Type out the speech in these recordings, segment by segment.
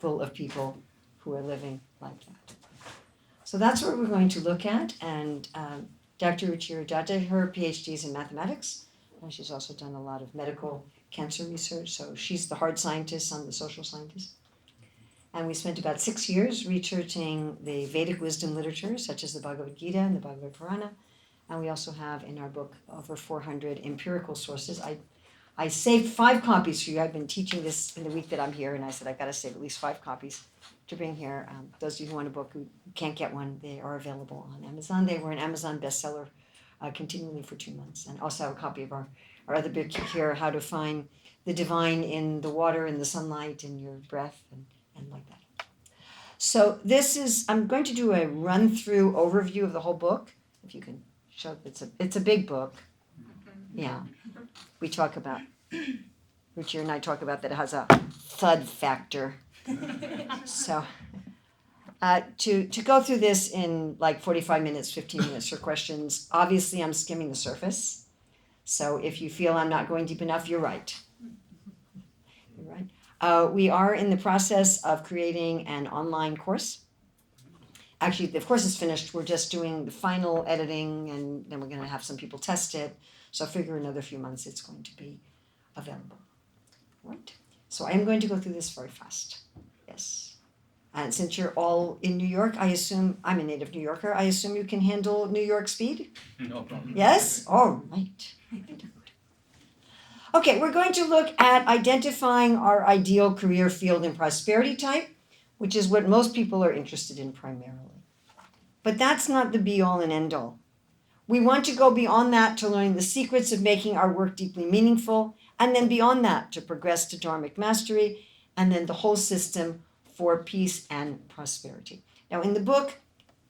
full of people who are living like that. So that's what we're going to look at. And Dr. Ruchira Dutta, her PhD is in mathematics. And she's also done a lot of medical cancer research. So she's the hard scientist, I'm the social scientist. And we spent about 6 years researching the Vedic wisdom literature, such as the Bhagavad Gita and the Bhagavad Purana. And we also have in our book over 400 empirical sources. I saved 5 copies for you. I've been teaching this in the week that I'm here, and I said I've got to save at least 5 copies to bring here. Those of you who want a book who can't get one, they are available on Amazon. They were an Amazon bestseller continually for 2 months. And also have a copy of our other book here, How to Find the Divine in the Water, in the Sunlight, in Your Breath, and like that. So this is, I'm going to do a run-through overview of the whole book. If you can show, it's a big book. Yeah. We talk about, Ruchir and I talk about that it has a thud factor. So to go through this in like 45 minutes, 15 minutes for questions, obviously I'm skimming the surface. So if you feel I'm not going deep enough, you're right. You're right. We are in the process of creating an online course. Actually, the course is finished. We're just doing the final editing, and then we're going to have some people test it. So I figure another few months it's going to be available. Right? So I am going to go through this very fast. Yes. And since you're all in New York, I assume, I'm a native New Yorker, I assume you can handle New York speed? No problem. Yes? All right. Okay, we're going to look at identifying our ideal career field and prosperity type, which is what most people are interested in primarily. But that's not the be-all and end-all. We want to go beyond that to learn the secrets of making our work deeply meaningful, and then beyond that to progress to Dharmic mastery, and then the whole system for peace and prosperity. Now in the book,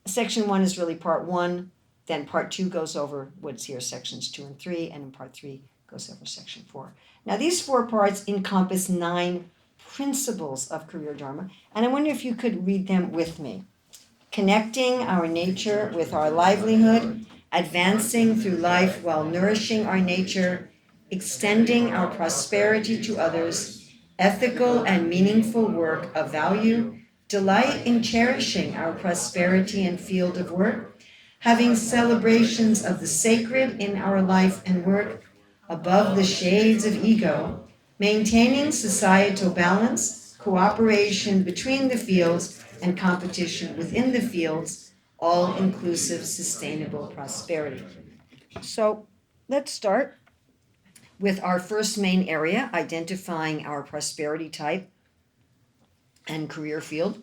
section 1 is really part 1, then part 2 goes over what's here, sections 2 and 3, and in part 3 goes over section 4. Now these 4 parts encompass 9 principles of career dharma, and I wonder if you could read them with me. Connecting our nature with our livelihood, advancing through life while nourishing our nature, extending our prosperity to others, ethical and meaningful work of value, delight in cherishing our prosperity and field of work, having celebrations of the sacred in our life and work, above the shades of ego, maintaining societal balance, cooperation between the fields, and competition within the fields, all-inclusive sustainable prosperity. So let's start with our first main area, identifying our prosperity type and career field,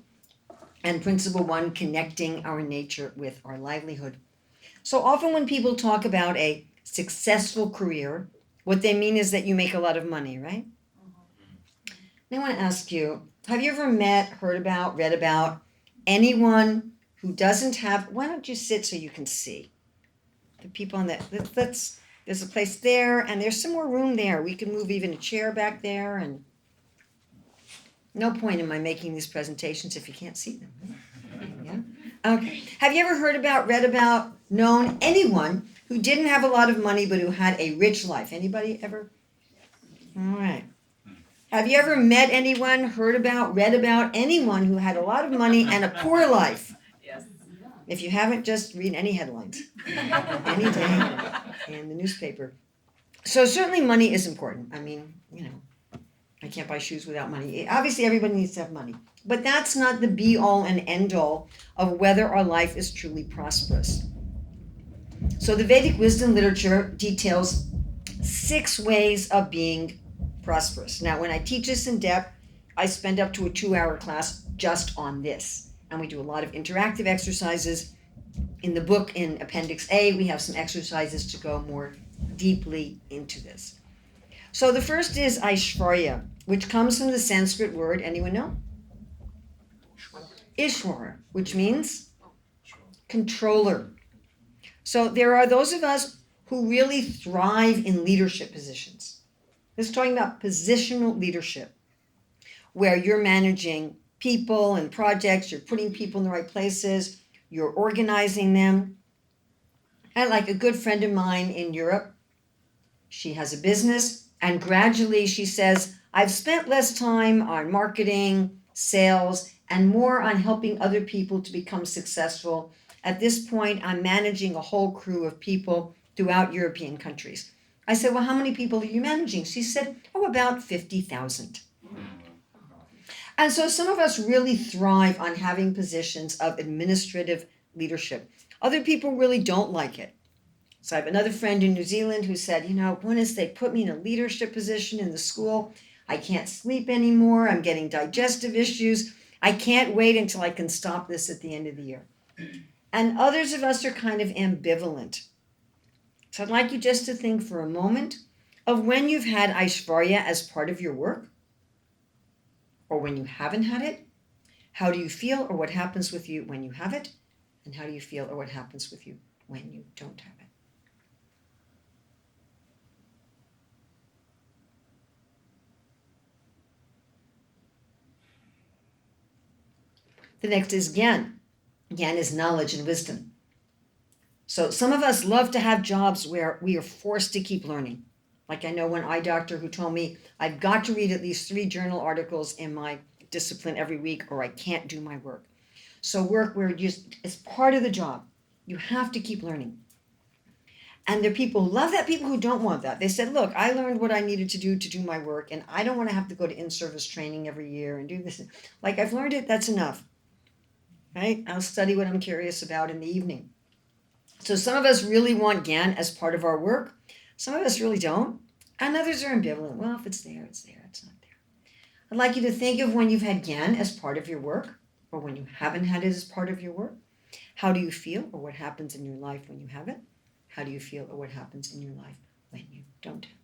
and principle 1, connecting our nature with our livelihood. So often when people talk about a successful career, what they mean is that you make a lot of money, right? And I want to ask you, have you ever met, heard about, read about anyone who doesn't have, why don't you sit so you can see? The people on that, there's a place there, and there's some more room there. We can move even a chair back there, and no point in my making these presentations if you can't see them. Yeah? Okay. Have you ever heard about, read about, known anyone who didn't have a lot of money but who had a rich life? Anybody ever? All right. Have you ever met anyone, heard about, read about anyone who had a lot of money and a poor life? Yes. If you haven't, just read any headlines, any day in the newspaper. So certainly money is important. I mean, I can't buy shoes without money. Obviously, everybody needs to have money. But that's not the be-all and end-all of whether our life is truly prosperous. So the Vedic wisdom literature details 6 ways of being prosperous. Now, when I teach this in depth, I spend up to a 2-hour class just on this. And we do a lot of interactive exercises. In the book, in Appendix A, we have some exercises to go more deeply into this. So the first is Aishvarya, which comes from the Sanskrit word, anyone know? Ishwara, which means controller. So there are those of us who really thrive in leadership positions. This is talking about positional leadership, where you're managing people and projects, you're putting people in the right places, you're organizing them. And like a good friend of mine in Europe, she has a business, and gradually she says, I've spent less time on marketing, sales, and more on helping other people to become successful. At this point, I'm managing a whole crew of people throughout European countries. I said, well, how many people are you managing? She said, oh, about 50,000. And so some of us really thrive on having positions of administrative leadership. Other people really don't like it. So I have another friend in New Zealand who said, once they put me in a leadership position in the school, I can't sleep anymore. I'm getting digestive issues. I can't wait until I can stop this at the end of the year. And others of us are kind of ambivalent. So I'd like you just to think for a moment of when you've had Aishvarya as part of your work, or when you haven't had it. How do you feel, or what happens with you when you have it? And how do you feel, or what happens with you when you don't have it? The next is Gyan. Gyan is knowledge and wisdom. So some of us love to have jobs where we are forced to keep learning. Like I know one eye doctor who told me, I've got to read at least 3 journal articles in my discipline every week or I can't do my work. So work where it's part of the job. You have to keep learning. And there are people who love that, people who don't want that. They said, look, I learned what I needed to do my work, and I don't want to have to go to in-service training every year and do this. Like, I've learned it, that's enough. Right? I'll study what I'm curious about in the evening. So some of us really want Gyan as part of our work. Some of us really don't. And others are ambivalent. Well, if it's there, it's there. It's not there. I'd like you to think of when you've had Gyan as part of your work, or when you haven't had it as part of your work. How do you feel, or what happens in your life when you have it? How do you feel, or what happens in your life when you don't have it?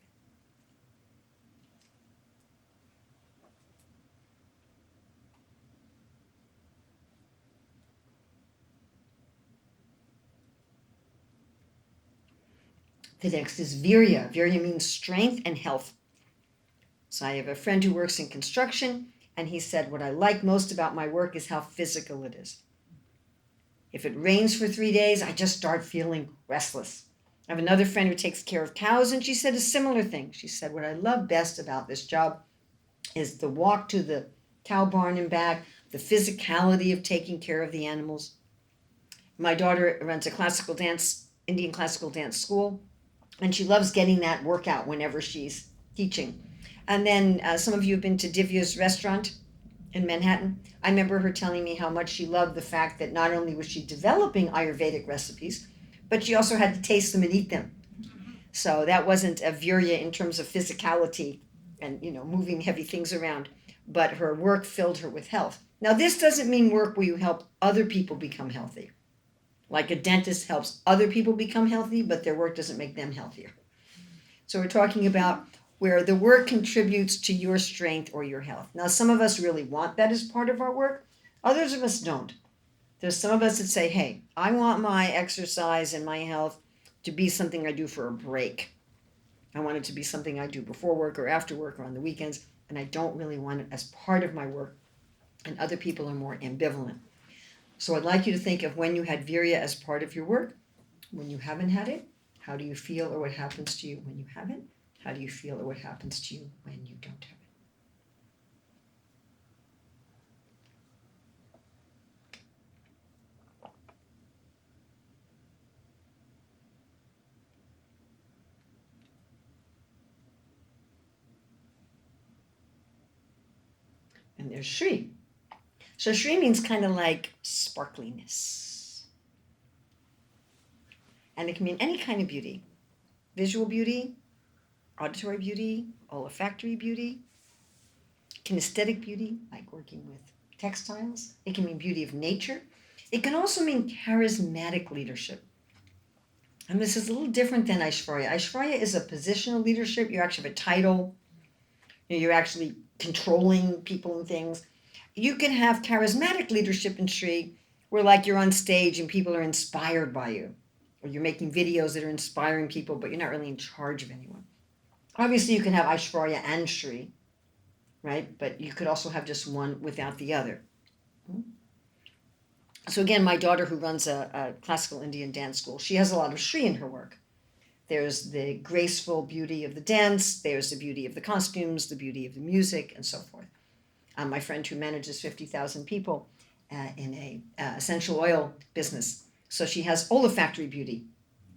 The next is Virya. Virya means strength and health. So I have a friend who works in construction, and he said, what I like most about my work is how physical it is. If it rains for 3 days, I just start feeling restless. I have another friend who takes care of cows, and she said a similar thing. She said, what I love best about this job is the walk to the cow barn and back, the physicality of taking care of the animals. My daughter runs a Indian classical dance school, and she loves getting that workout whenever she's teaching. And then some of you have been to Divya's restaurant in Manhattan. I remember her telling me how much she loved the fact that not only was she developing Ayurvedic recipes, but she also had to taste them and eat them. So that wasn't a virya in terms of physicality and moving heavy things around, but her work filled her with health. Now this doesn't mean work where you help other people become healthy. Like a dentist helps other people become healthy, but their work doesn't make them healthier. So we're talking about where the work contributes to your strength or your health. Now, some of us really want that as part of our work. Others of us don't. There's some of us that say, hey, I want my exercise and my health to be something I do for a break. I want it to be something I do before work or after work or on the weekends, and I don't really want it as part of my work. And other people are more ambivalent. So I'd like you to think of when you had virya as part of your work, when you haven't had it, how do you feel or what happens to you when you have it? How do you feel or what happens to you when you don't have it? And there's Shri. So Shri means kind of like sparkliness. And it can mean any kind of beauty. Visual beauty, auditory beauty, olfactory beauty, kinesthetic beauty, like working with textiles. It can mean beauty of nature. It can also mean charismatic leadership. And this is a little different than Aishvarya. Aishvarya is a positional leadership. You actually have a title. You're actually controlling people and things. You can have charismatic leadership in Shri, where like you're on stage and people are inspired by you. Or you're making videos that are inspiring people, but you're not really in charge of anyone. Obviously, you can have Aishvarya and Shri, right? But you could also have just one without the other. So again, my daughter who runs a classical Indian dance school, she has a lot of Shri in her work. There's the graceful beauty of the dance, there's the beauty of the costumes, the beauty of the music, and so forth. My friend who manages 50,000 people in a essential oil business. So she has olfactory beauty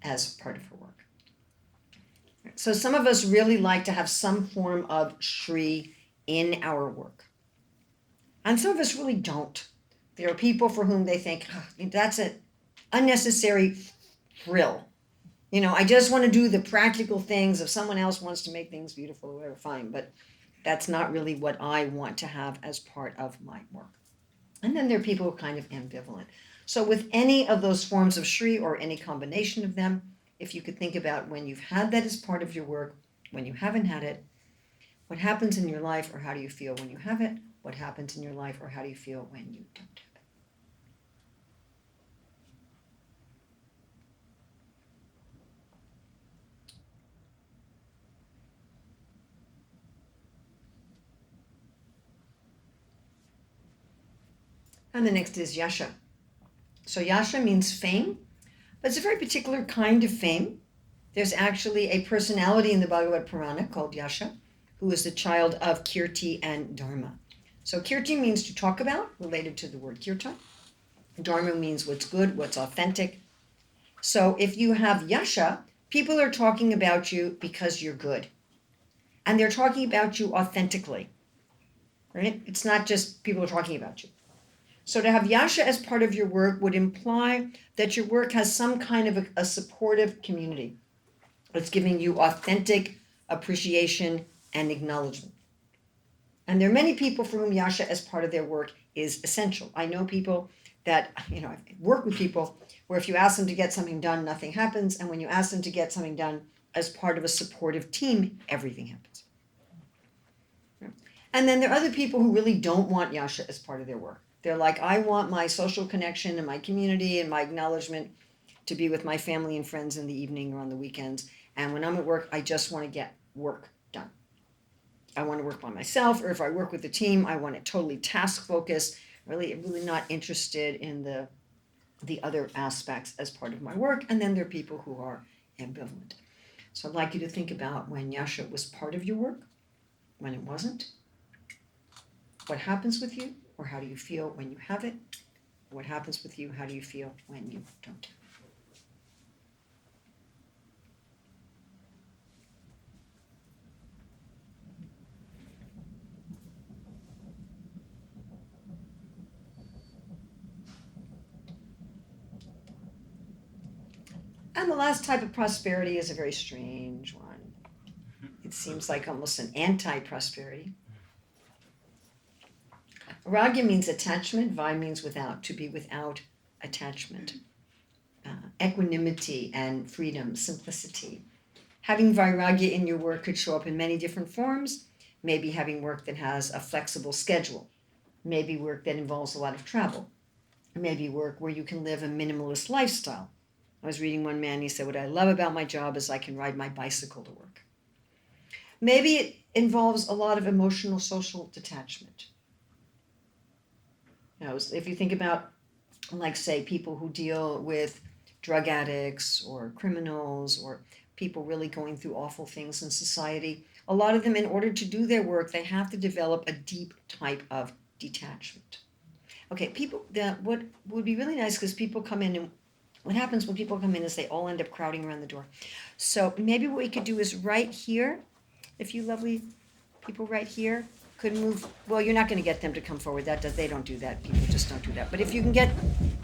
as part of her work. So some of us really like to have some form of Shri in our work. And some of us really don't. There are people for whom they think, that's an unnecessary frill. I just want to do the practical things. If someone else wants to make things beautiful or whatever, fine. But that's not really what I want to have as part of my work. And then there are people who are kind of ambivalent. So with any of those forms of Shri or any combination of them, if you could think about when you've had that as part of your work, when you haven't had it, what happens in your life or how do you feel when you have it? What happens in your life or how do you feel when you don't have it? And the next is Yasha. So Yasha means fame, but it's a very particular kind of fame. There's actually a personality in the Bhagavad Purana called Yasha, who is the child of Kirti and Dharma. So Kirti means to talk about, related to the word Kirtan. Dharma means what's good, what's authentic. So if you have Yasha, people are talking about you because you're good. And they're talking about you authentically. Right? It's not just people are talking about you. So to have Yasha as part of your work would imply that your work has some kind of a supportive community. It's giving you authentic appreciation and acknowledgement. And there are many people for whom Yasha as part of their work is essential. I know people that, I've worked with people where if you ask them to get something done, nothing happens. And when you ask them to get something done as part of a supportive team, everything happens. And then there are other people who really don't want Yasha as part of their work. They're like, I want my social connection and my community and my acknowledgement to be with my family and friends in the evening or on the weekends. And when I'm at work, I just want to get work done. I want to work by myself, or if I work with a team, I want it totally task focused, really not interested in the other aspects as part of my work. And then there are people who are ambivalent. So I'd like you to think about when Yasha was part of your work, when it wasn't. What happens with you, or how do you feel when you have it? What happens with you, how do you feel when you don't have it? And the last type of prosperity is a very strange one. It seems like almost an anti-prosperity. Ragya means attachment, vai means without, to be without attachment. Equanimity and freedom, simplicity. Having vairagya in your work could show up in many different forms. Maybe having work that has a flexible schedule. Maybe work that involves a lot of travel. Maybe work where you can live a minimalist lifestyle. I was reading one man, he said, what I love about my job is I can ride my bicycle to work. Maybe it involves a lot of emotional, social detachment. If you think about, like, say, people who deal with drug addicts or criminals or people really going through awful things in society, a lot of them, in order to do their work, they have to develop a deep type of detachment. Okay, what would be really nice, because people come in, and what happens when people come in is they all end up crowding around the door. So maybe what we could do is right here, if you lovely people right here could move, well, you're not going to get them to come forward. They don't do that. People just don't do that. But if you can get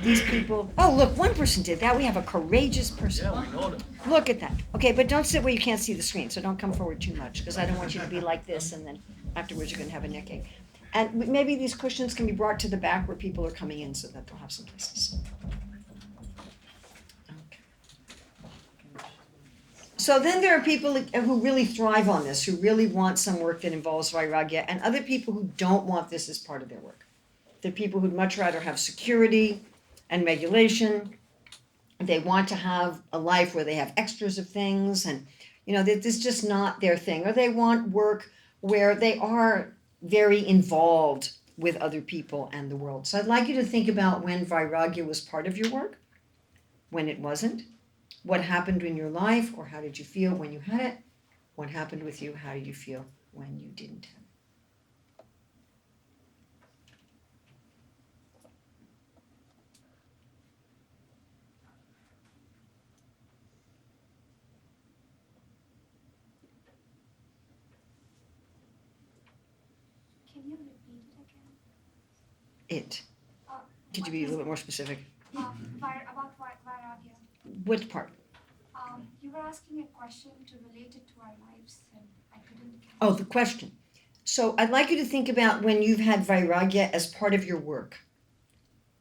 these people, oh, look, one person did that. We have a courageous person. Yeah, we know them. Look at that. Okay, but don't sit where you can't see the screen, so don't come forward too much, because I don't want you to be like this, and then afterwards you're going to have a neck ache. And maybe these cushions can be brought to the back where people are coming in so that they'll have some places. So then there are people who really thrive on this, who really want some work that involves vairagya, and other people who don't want this as part of their work. There are people who'd much rather have security and regulation. They want to have a life where they have extras of things, and this is just not their thing. Or they want work where they are very involved with other people and the world. So I'd like you to think about when vairagya was part of your work, when it wasn't. What happened in your life, or how did you feel when you had it? What happened with you? How did you feel when you didn't have Can you repeat it again? It. Could you be a little bit more specific? About Vairagya. What part? You were asking a question to relate it to our lives, and I couldn't catch Oh, the question. So I'd like you to think about when you've had Vairagya as part of your work.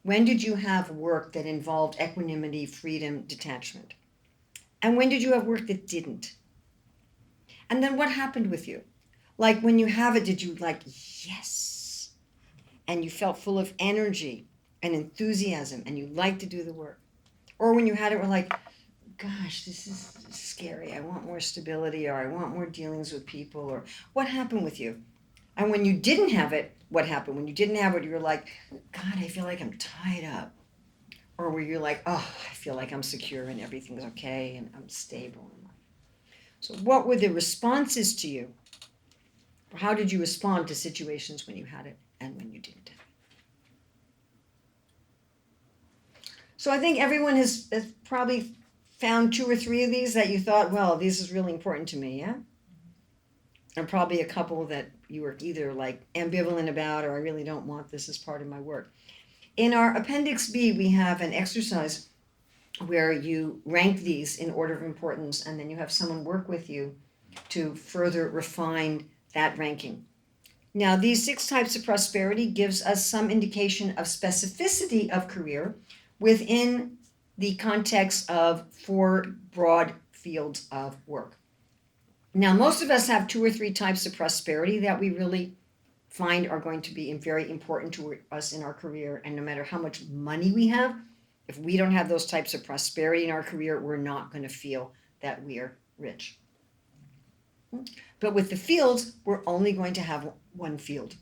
When did you have work that involved equanimity, freedom, detachment? And when did you have work that didn't? And then what happened with you? Like when you have it, did you like, yes? And you felt full of energy and enthusiasm and you liked to do the work? Or when you had it, were like, gosh, this is scary. I want more stability, or I want more dealings with people, or what happened with you? And when you didn't have it, what happened? When you didn't have it, you were like, God, I feel like I'm tied up. Or were you like, oh, I feel like I'm secure and everything's okay and I'm stable in life. So what were the responses to you? How did you respond to situations when you had it and when you didn't have it? So I think everyone has probably found 2 or 3 of these that you thought, well, this is really important to me, yeah? And probably a couple that you were either like ambivalent about, or I really don't want this as part of my work. In our Appendix B, we have an exercise where you rank these in order of importance, and then you have someone work with you to further refine that ranking. Now, these 6 types of prosperity gives us some indication of specificity of career within the context of 4 broad fields of work. Now, most of us have 2 or 3 types of prosperity that we really find are going to be very important to us in our career. And no matter how much money we have, if we don't have those types of prosperity in our career, we're not going to feel that we're rich. But with the fields, we're only going to have one field.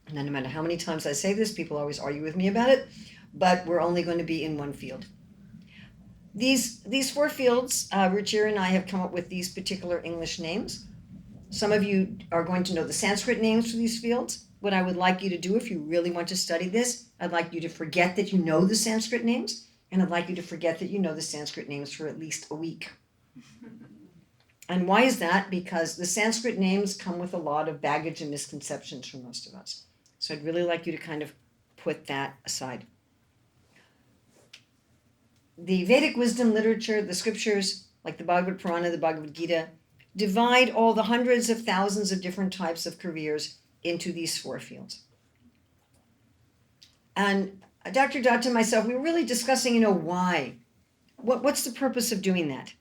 And no matter how many times I say this, people always argue with me about it, but we're only going to be in one field. These 4 fields, Ruchir and I have come up with these particular English names. Some of you are going to know the Sanskrit names for these fields. What I would like you to do if you really want to study this, I'd like you to forget that you know the Sanskrit names, and I'd like you to forget that you know the Sanskrit names for at least a week. And why is that? Because the Sanskrit names come with a lot of baggage and misconceptions for most of us. So I'd really like you to kind of put that aside. The Vedic wisdom literature, the scriptures, like the Bhagavad Purana, the Bhagavad Gita, divide all the hundreds of thousands of different types of careers into these 4 fields. And Dr. Datta and myself, we were really discussing, why? What's the purpose of doing that?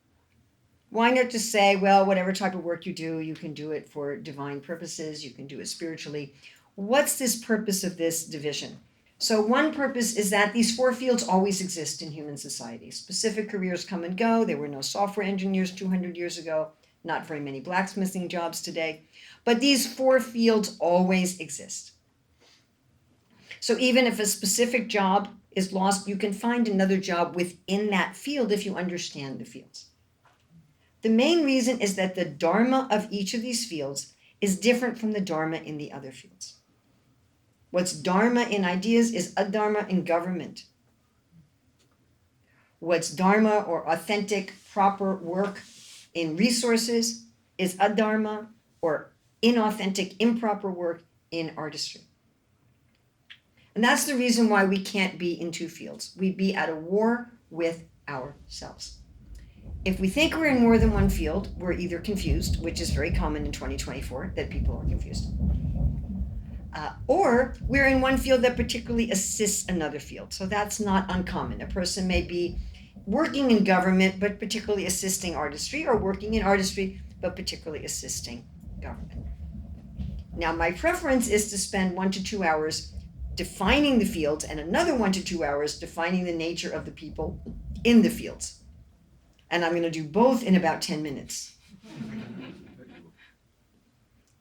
Why not just say, well, whatever type of work you do, you can do it for divine purposes, you can do it spiritually. What's this purpose of this division? So one purpose is that these 4 fields always exist in human society. Specific careers come and go. There were no software engineers 200 years ago, not very many blacksmithing jobs today. But these 4 fields always exist. So even if a specific job is lost, you can find another job within that field if you understand the fields. The main reason is that the Dharma of each of these fields is different from the Dharma in the other fields. What's Dharma in ideas is adharma in government. What's Dharma or authentic, proper work in resources is adharma or inauthentic, improper work in artistry. And that's the reason why we can't be in 2 fields. We'd be at a war with ourselves. If we think we're in more than one field, we're either confused, which is very common in 2024, that people are confused, or we're in one field that particularly assists another field. So that's not uncommon. A person may be working in government, but particularly assisting artistry, or working in artistry, but particularly assisting government. Now, my preference is to spend 1 to 2 hours defining the fields and another 1 to 2 hours defining the nature of the people in the fields. And I'm going to do both in about 10 minutes.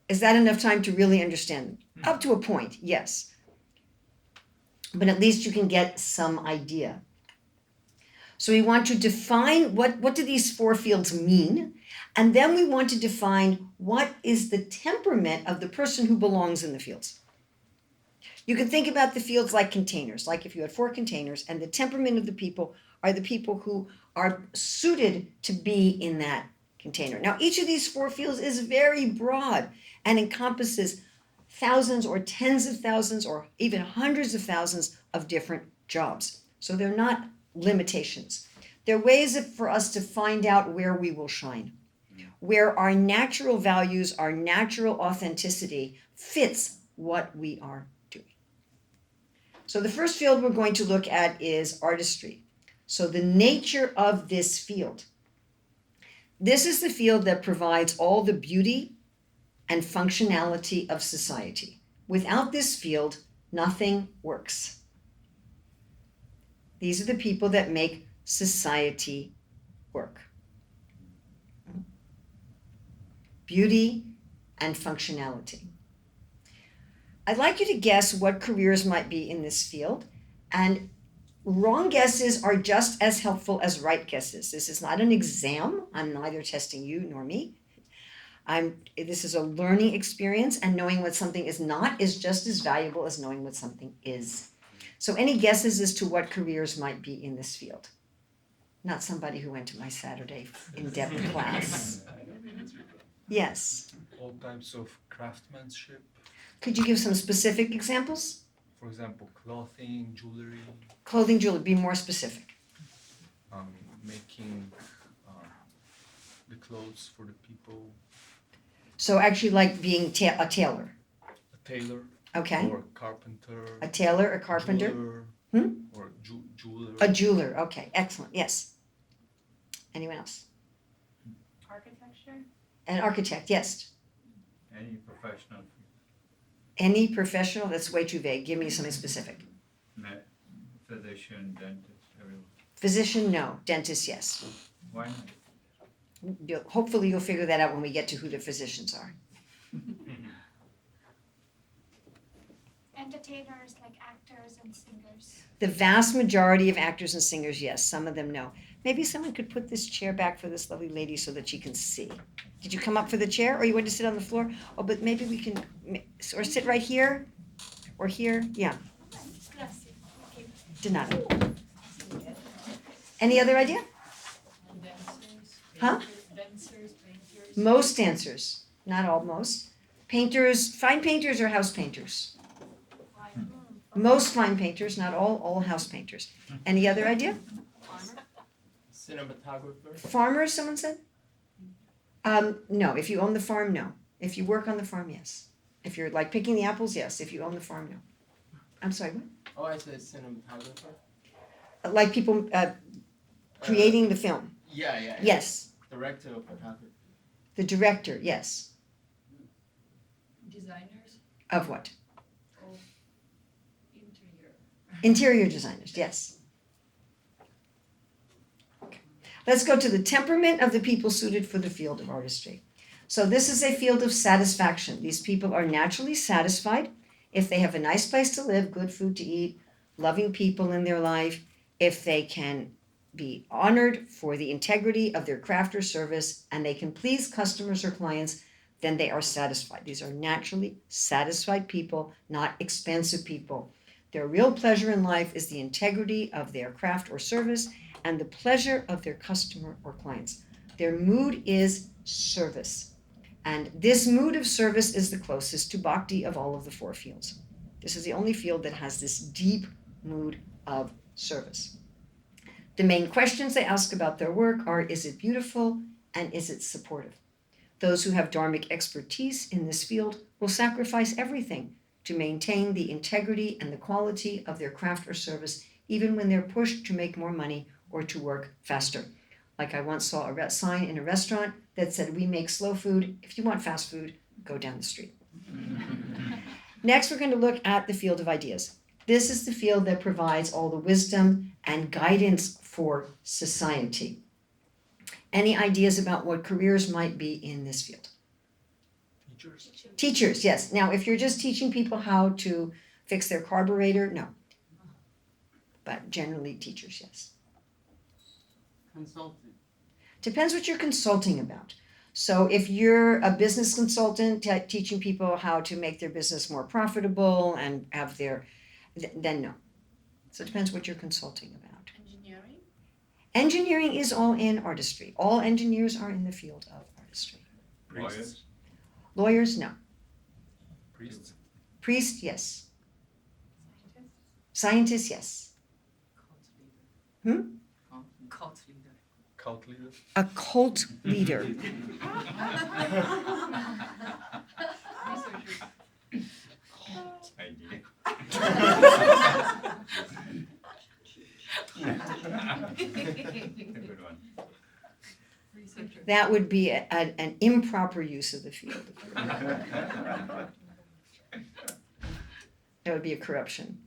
Is that enough time to really understand them? Up to a point, yes. But at least you can get some idea. So we want to define what do these 4 fields mean? And then we want to define what is the temperament of the person who belongs in the fields. You can think about the fields like containers, like if you had 4 containers, and the temperament of the people are the people who are suited to be in that container. Now, each of these 4 fields is very broad and encompasses thousands or tens of thousands or even hundreds of thousands of different jobs. So they're not limitations. They're ways for us to find out where we will shine, where our natural values, our natural authenticity fits what we are doing. So the first field we're going to look at is artistry. So the nature of this field. This is the field that provides all the beauty and functionality of society. Without this field, nothing works. These are the people that make society work. Beauty and functionality. I'd like you to guess what careers might be in this field, and wrong guesses are just as helpful as right guesses. This is not an exam. I'm neither testing you nor me. This is a learning experience, and knowing what something is not is just as valuable as knowing what something is. So any guesses as to what careers might be in this field? Not somebody who went to my Saturday in-depth class. Yes. All types of craftsmanship. Could you give some specific examples? For example, clothing, jewelry. Clothing, jewelry, be more specific. Making the clothes for the people. So actually like being a tailor. A tailor. Okay. Or a carpenter. A tailor, a carpenter. Jeweler, or jeweler. A jeweler, okay, excellent, yes. Anyone else? Architecture? An architect, yes. Any professional Any professional? That's way too vague. Give me something specific. physician, dentist, everyone. Physician, no. Dentist, yes. Why not? Hopefully you'll figure that out when we get to who the physicians are. Entertainers like actors and singers. The vast majority of actors and singers, yes. Some of them, no. Maybe someone could put this chair back for this lovely lady so that she can see. Did you come up for the chair, or you want to sit on the floor? Oh, but maybe we can, or sit right here, or here, yeah. De nada. Any other idea? Huh? Most dancers, not all, most. Painters, fine painters or house painters? Most fine painters, not all house painters. Any other idea? Cinematographer. Farmer, someone said? No, if you own the farm, no. If you work on the farm, yes. If you're like picking the apples, yes. If you own the farm, no. I'm sorry, what? Oh, I said cinematographer. Like people creating the film. Yeah. Yes. Director of photography. The director, yes. Designers Of what? of interior. Interior designers, yes. Okay. Let's go to the temperament of the people suited for the field of artistry. So this is a field of satisfaction. These people are naturally satisfied if they have a nice place to live, good food to eat, loving people in their life, if they can be honored for the integrity of their craft or service, and they can please customers or clients, then they are satisfied. These are naturally satisfied people, not expensive people. Their real pleasure in life is the integrity of their craft or service and the pleasure of their customer or clients. Their mood is service. And this mood of service is the closest to bhakti of all of the four fields. This is the only field that has this deep mood of service. The main questions they ask about their work are, is it beautiful and is it supportive? Those who have dharmic expertise in this field will sacrifice everything to maintain the integrity and the quality of their craft or service, even when they're pushed to make more money or to work faster. Like I once saw a sign in a restaurant that said, we make slow food. If you want fast food, go down the street. Next, we're going to look at the field of ideas. This is the field that provides all the wisdom and guidance for society. Any ideas about what careers might be in this field? Teachers. Teachers, yes. Now, if you're just teaching people how to fix their carburetor, no. But generally, teachers, yes. Consultant. Depends what you're consulting about. So if you're a business consultant teaching people how to make their business more profitable and have their, then no. So it depends what you're consulting about. Engineering. Engineering is all in artistry. All engineers are in the field of artistry. Priests. Lawyers, no. Priests. Priest, yes. Scientist? Scientist, yes. Cult leader. Cult leader. A cult leader. Researcher. Idea. Good one. Researcher. That would be an improper use of the field. That would be a corruption.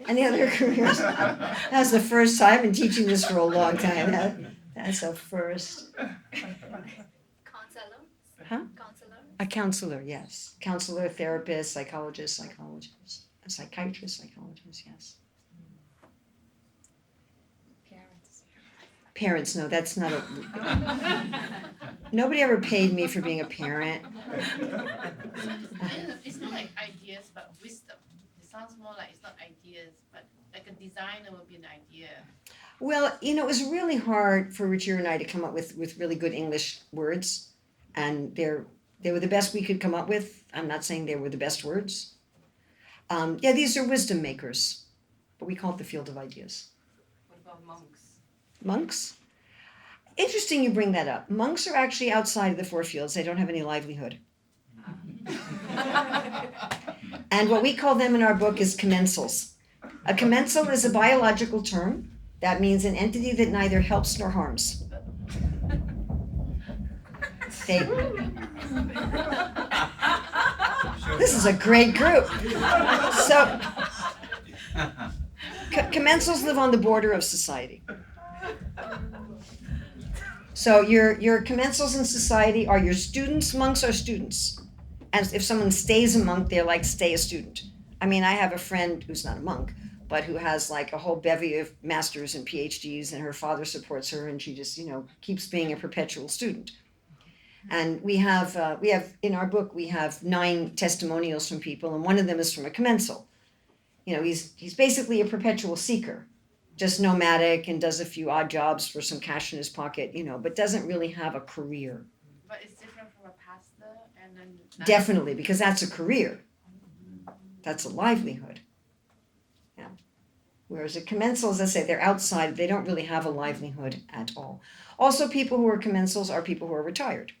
Any other careers? That's the first time. I've been teaching this for a long time. That's a first. Counselor? Huh? Counselor? A counselor, yes. Counselor, therapist, psychologist, a psychiatrist, psychologist, yes. Parents. Parents, no, that's not a. Nobody ever paid me for being a parent. It's not like ideas, but wisdom. It sounds more like it's not ideas, but like a designer would be an idea. Well, it was really hard for Richard and I to come up with really good English words, and they were the best we could come up with. I'm not saying they were the best words. Yeah, these are wisdom makers, but we call it the field of ideas. What about monks? Monks? Interesting you bring that up. Monks are actually outside of the four fields. They don't have any livelihood. And what we call them in our book is commensals. A commensal is a biological term. That means an entity that neither helps nor harms. This is a great group. So, commensals live on the border of society. So your commensals in society are your students. Monks are students. And if someone stays a monk, they're like, stay a student. I mean, I have a friend who's not a monk, but who has like a whole bevy of masters and PhDs, and her father supports her, and she just, keeps being a perpetual student. And we have in our book, we have 9 testimonials from people, and one of them is from a commensal. He's basically a perpetual seeker, just nomadic and does a few odd jobs for some cash in his pocket, but doesn't really have a career. But it's different from a pastor and then. Definitely, because that's a career. That's a livelihood. Yeah. Whereas a commensal, as I say, they're outside. They don't really have a livelihood at all. Also, people who are commensals are people who are retired.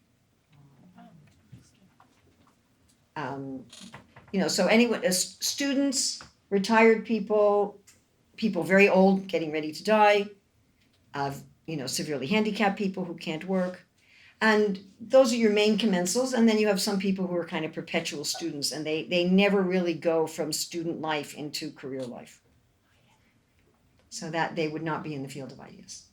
So anyone, students, retired people very old, getting ready to die, severely handicapped people who can't work. And those are your main commensals. And then you have some people who are kind of perpetual students, and they never really go from student life into career life. So that they would not be in the field of ideas.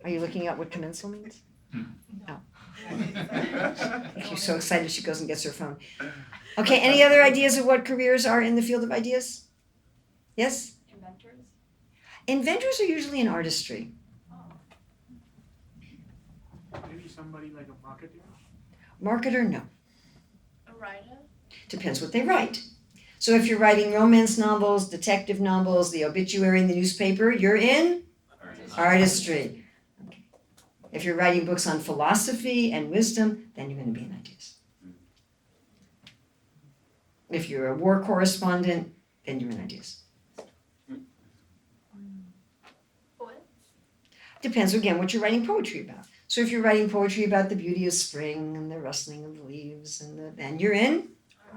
Are you looking at what commensal means? Oh. She's so excited she goes and gets her phone. Okay, any other ideas of what careers are in the field of ideas? Yes? Inventors? Inventors are usually in artistry. Maybe somebody like a marketer? Marketer, no. A writer? Depends what they write. So if you're writing romance novels, detective novels, the obituary in the newspaper, you're in artistry. Okay. If you're writing books on philosophy and wisdom, then you're going to be in ideas. If you're a war correspondent, then you're in ideas. Poet? Depends again what you're writing poetry about. So if you're writing poetry about the beauty of spring and the rustling of the leaves, then you're in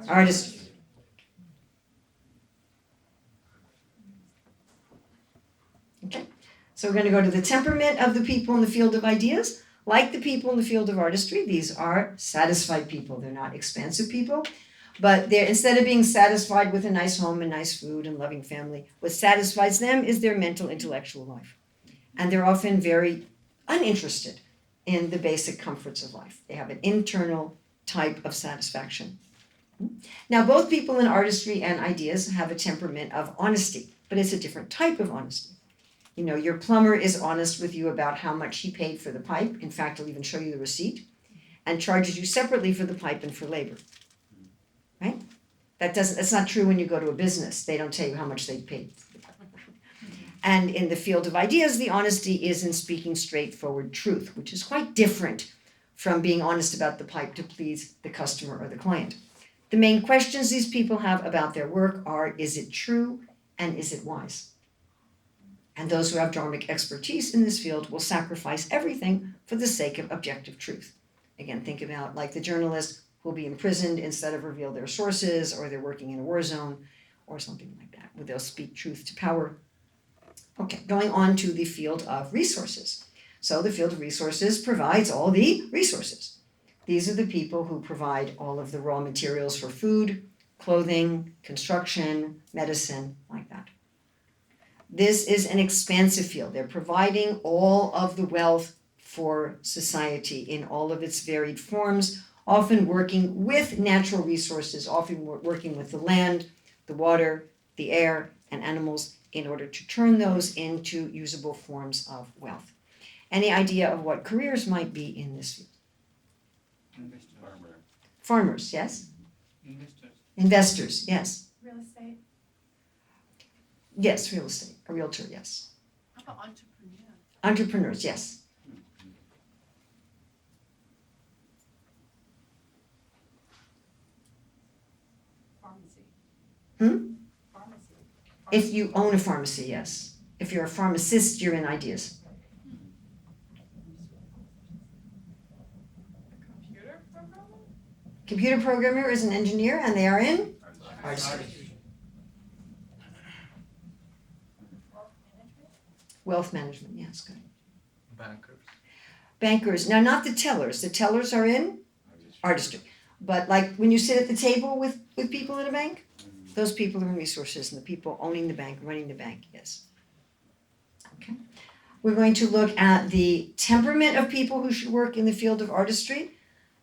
artistry. Okay, so we're going to go to the temperament of the people in the field of ideas. Like the people in the field of artistry, these are satisfied people. They're not expansive people, but they're, instead of being satisfied with a nice home and nice food and loving family, what satisfies them is their mental, intellectual life. And they're often very uninterested in the basic comforts of life. They have an internal type of satisfaction. Now, both people in artistry and ideas have a temperament of honesty, but it's a different type of honesty. Your plumber is honest with you about how much he paid for the pipe. In fact, he'll even show you the receipt and charges you separately for the pipe and for labor. Right? That's not true when you go to a business. They don't tell you how much they paid. And in the field of ideas, the honesty is in speaking straightforward truth, which is quite different from being honest about the pipe to please the customer or the client. The main questions these people have about their work are, is it true and is it wise? And those who have dharmic expertise in this field will sacrifice everything for the sake of objective truth. Again, think about like the journalist who will be imprisoned instead of reveal their sources, or they're working in a war zone or something like that, where they'll speak truth to power. Okay, going on to the field of resources. So the field of resources provides all the resources. These are the people who provide all of the raw materials for food, clothing, construction, medicine, like that. This is an expansive field. They're providing all of the wealth for society in all of its varied forms, often working with natural resources, often working with the land, the water, the air, and animals in order to turn those into usable forms of wealth. Any idea of what careers might be in this field? Farmer. Farmers, yes? Investors. Investors, yes. Real estate. Yes, real estate, a realtor, yes. How about entrepreneur? Entrepreneurs, yes. Pharmacy. Hmm? Pharmacy. If you own a pharmacy, yes. If you're a pharmacist, you're in ideas. Computer programmer? Computer programmer is an engineer, and they are in artistry. Wealth management, yes, good. Bankers. Bankers, now not the tellers. The tellers are in artistry. But like when you sit at the table with people at a bank, those people are in resources, and the people owning the bank, running the bank, yes. Okay. We're going to look at the temperament of people who should work in the field of artistry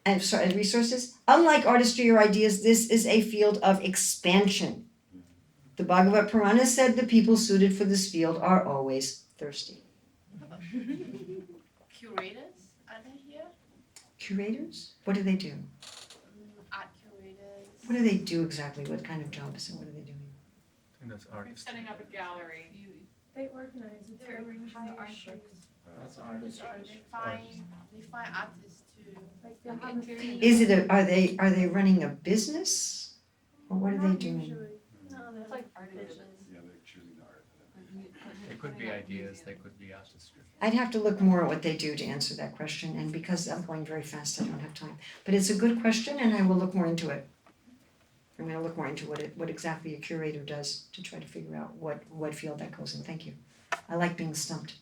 and resources. Unlike artistry or ideas, this is a field of expansion. The Bhagavad Purana said the people suited for this field are always thirsty. Curators, are they here? Curators? What do they do? Art curators. What do they do exactly? What kind of job is it? What are they doing? I think that's artist. Setting up a gallery. They organize it. They arrange hire the art artists. shows. That's artistry. They find artists too. Like they'll have a theme. Is it are they running a business? Or what are they Not doing? usually. No, they're like Artists. It could be ideas, they could be artistry. I'd have to look more at what they do to answer that question, and because I'm going very fast, I don't have time. But it's a good question, and I will look more into it. I'm going to look more into what exactly a curator does to try to figure out what field that goes in. Thank you. I like being stumped.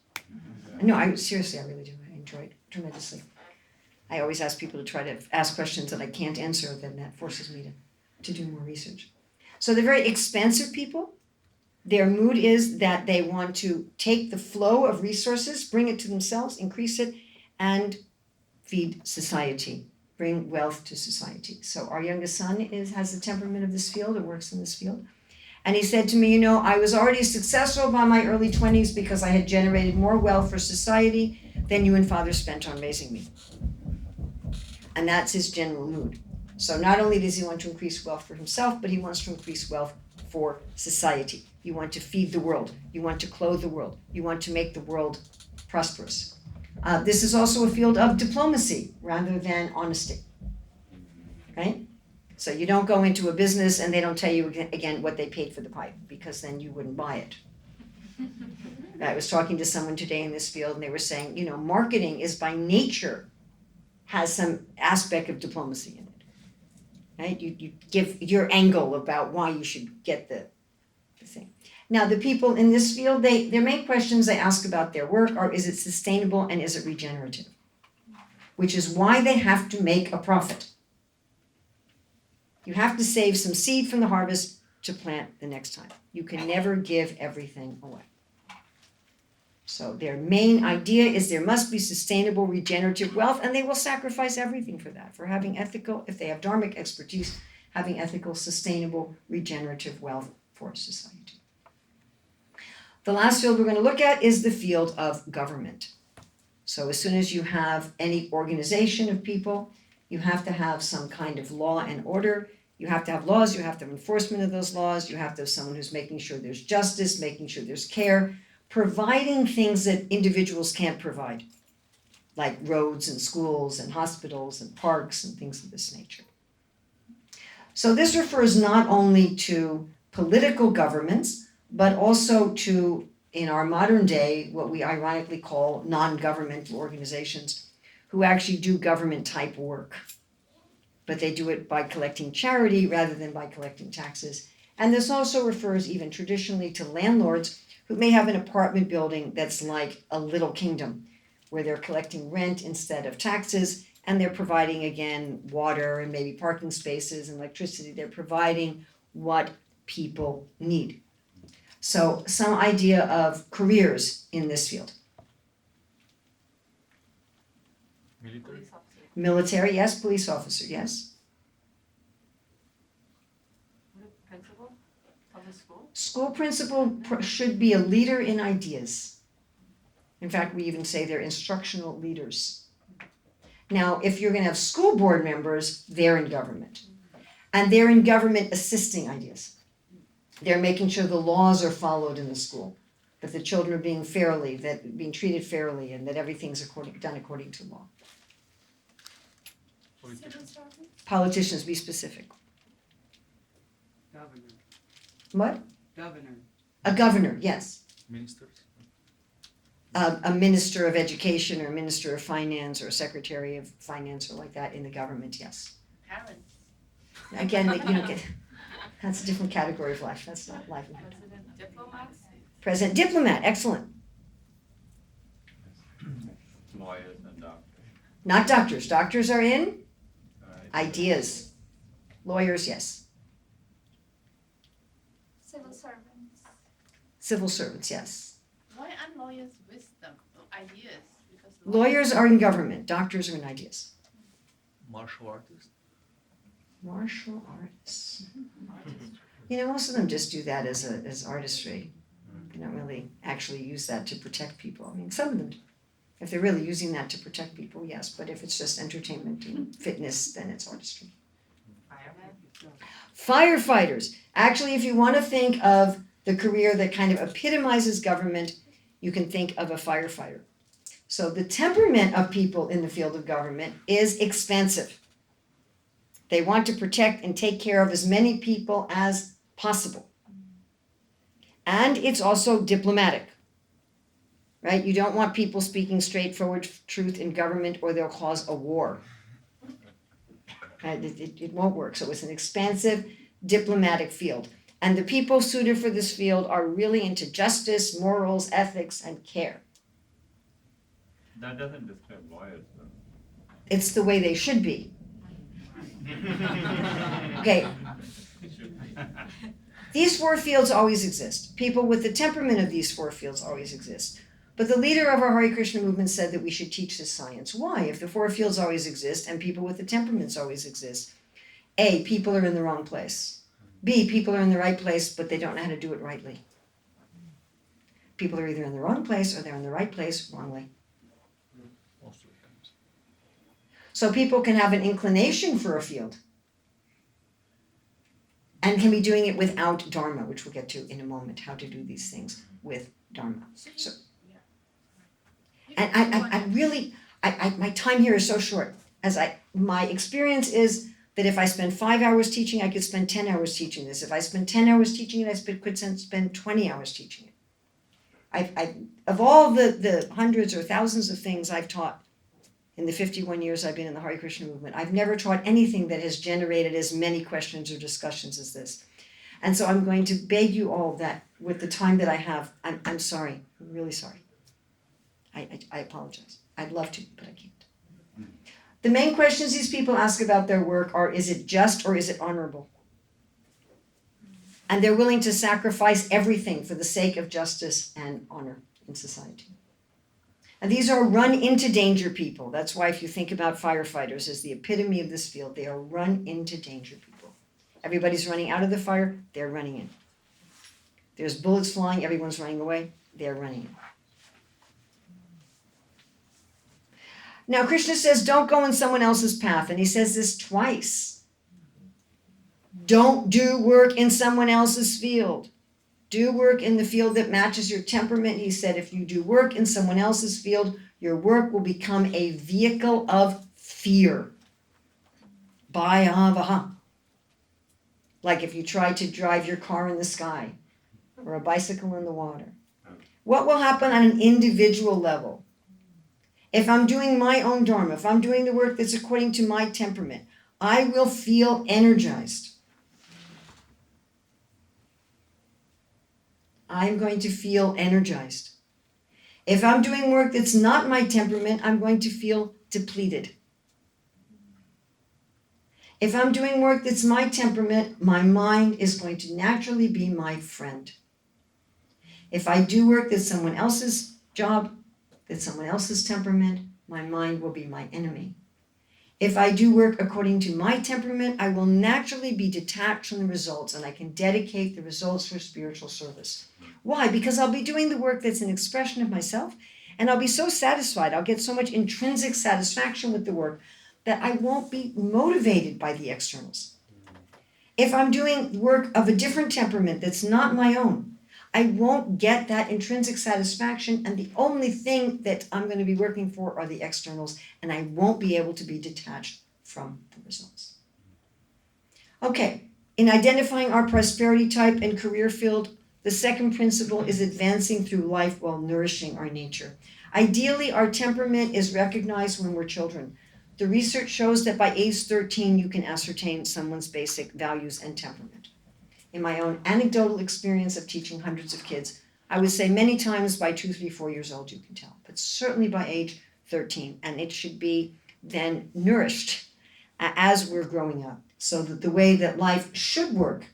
No, I really do. I enjoy it tremendously. I always ask people to try to ask questions that I can't answer, then that forces me to do more research. So they're very expansive people. Their mood is that they want to take the flow of resources, bring it to themselves, increase it, and feed society, bring wealth to society. So our youngest son has the temperament of this field and works in this field. And he said to me, I was already successful by my early 20s because I had generated more wealth for society than you and father spent on raising me. And that's his general mood. So not only does he want to increase wealth for himself, but he wants to increase wealth for society. You want to feed the world. You want to clothe the world. You want to make the world prosperous. This is also a field of diplomacy rather than honesty. Okay? So you don't go into a business and they don't tell you again what they paid for the pipe, because then you wouldn't buy it. I was talking to someone today in this field, and they were saying, marketing is by nature has some aspect of diplomacy in it. Right? You give your angle about why you should get the thing. Now, the people in this field, their main questions they ask about their work are, is it sustainable and is it regenerative? Which is why they have to make a profit. You have to save some seed from the harvest to plant the next time. You can never give everything away. So their main idea is there must be sustainable, regenerative wealth, and they will sacrifice everything for that, for having ethical, if they have dharmic expertise, having ethical, sustainable, regenerative wealth for society. The last field we're going to look at is the field of government. So as soon as you have any organization of people, you have to have some kind of law and order. You have to have laws, you have to have enforcement of those laws, you have to have someone who's making sure there's justice, making sure there's care, providing things that individuals can't provide, like roads and schools and hospitals and parks and things of this nature. So this refers not only to political governments, but also to, in our modern day, what we ironically call non-governmental organizations who actually do government type work. But they do it by collecting charity rather than by collecting taxes. And this also refers even traditionally to landlords who may have an apartment building that's like a little kingdom, where they're collecting rent instead of taxes, and they're providing, again, water and maybe parking spaces and electricity. They're providing what people need. So some idea of careers in this field. Military? Police officer. Military, yes. Police officer, yes. Principal of the school. School principal should be a leader in ideas. In fact, we even say they're instructional leaders. Now, if you're going to have school board members, they're in government. And they're in government assisting ideas. They're making sure the laws are followed in the school, that the children are being treated fairly, and that everything's done according to law. Politician? Civil servant? Politicians, be specific. Governor. What? Governor. A governor, yes. Ministers? A minister of education or a minister of finance or a secretary of finance or like that in the government, yes. Parents. Again, that's a different category of life. That's not livelihood. President, diplomats. President, diplomat, excellent. Lawyers and doctors. Not doctors. Doctors are in Alright. ideas. Lawyers, yes. Civil servants? Civil servants, yes. Why aren't lawyers wisdom or ideas? Because Lawyers are in government. Doctors are in ideas. Martial artist? Martial arts. You know, most of them just do that as artistry. They don't really actually use that to protect people. I mean, some of them do. If they're really using that to protect people, yes. But if it's just entertainment and fitness, then it's artistry. Fireman. Firefighters. Actually, if you want to think of the career that kind of epitomizes government, you can think of a firefighter. So the temperament of people in the field of government is expansive. They want to protect and take care of as many people as possible. And it's also diplomatic, right? You don't want people speaking straightforward truth in government or they'll cause a war. Right? It won't work. So it's an expansive diplomatic field. And the people suited for this field are really into justice, morals, ethics, and care. That doesn't describe lawyers though. It's the way they should be. Okay, It should be. these four fields always exist. People with the temperament of these four fields always exist. But the leader of our Hare Krishna movement said that we should teach this science. Why? If the four fields always exist and people with the temperaments always exist, A, people are in the wrong place. B, people are in the right place, but they don't know how to do it rightly. People are either in the wrong place or they're in the right place wrongly. Most of the times. So people can have an inclination for a field and can be doing it without Dharma, which we'll get to in a moment, how to do these things with Dharma. So, and I really, my time here is so short. My experience is that if I spend 5 hours teaching, I could spend 10 hours teaching this. If I spend 10 hours teaching it, I could spend 20 hours teaching it. Of all the hundreds or thousands of things I've taught in the 51 years I've been in the Hare Krishna movement, I've never taught anything that has generated as many questions or discussions as this. And so I'm going to beg you all that with the time that I have, I'm sorry, I'm really sorry. I apologize. I'd love to, but I can't. The main questions these people ask about their work are, is it just or is it honorable? And they're willing to sacrifice everything for the sake of justice and honor in society. And these are run into danger people. That's why if you think about firefighters as the epitome of this field, they are run into danger people. Everybody's running out of the fire, they're running in. There's bullets flying, everyone's running away, they're running in. Now Krishna says, don't go in someone else's path, and he says this twice. Don't do work in someone else's field. Do work in the field that matches your temperament. He said, if you do work in someone else's field, Your work will become a vehicle of fear. Bhayavaha. Like if you try to drive your car in the sky or a bicycle in the water. What will happen on an individual level? If I'm doing my own Dharma, if I'm doing the work that's according to my temperament, I will feel energized. I'm going to feel energized. If I'm doing work that's not my temperament, I'm going to feel depleted. If I'm doing work that's my temperament, my mind is going to naturally be my friend. If I do work that's someone else's job, that's someone else's temperament, my mind will be my enemy. If I do work according to my temperament, I will naturally be detached from the results and I can dedicate the results for spiritual service. Why? Because I'll be doing the work that's an expression of myself and I'll be so satisfied. I'll get so much intrinsic satisfaction with the work that I won't be motivated by the externals. If I'm doing work of a different temperament that's not my own, I won't get that intrinsic satisfaction, and the only thing that I'm going to be working for are the externals, and I won't be able to be detached from the results. Okay, in identifying our prosperity type and career field, the second principle is advancing through life while nourishing our nature. Ideally, our temperament is recognized when we're children. The research shows that by age 13, you can ascertain someone's basic values and temperament. In my own anecdotal experience of teaching hundreds of kids, I would say many times by 2, 3, 4 years old you can tell, but certainly by age 13, and it should be then nourished as we're growing up, so that the way that life should work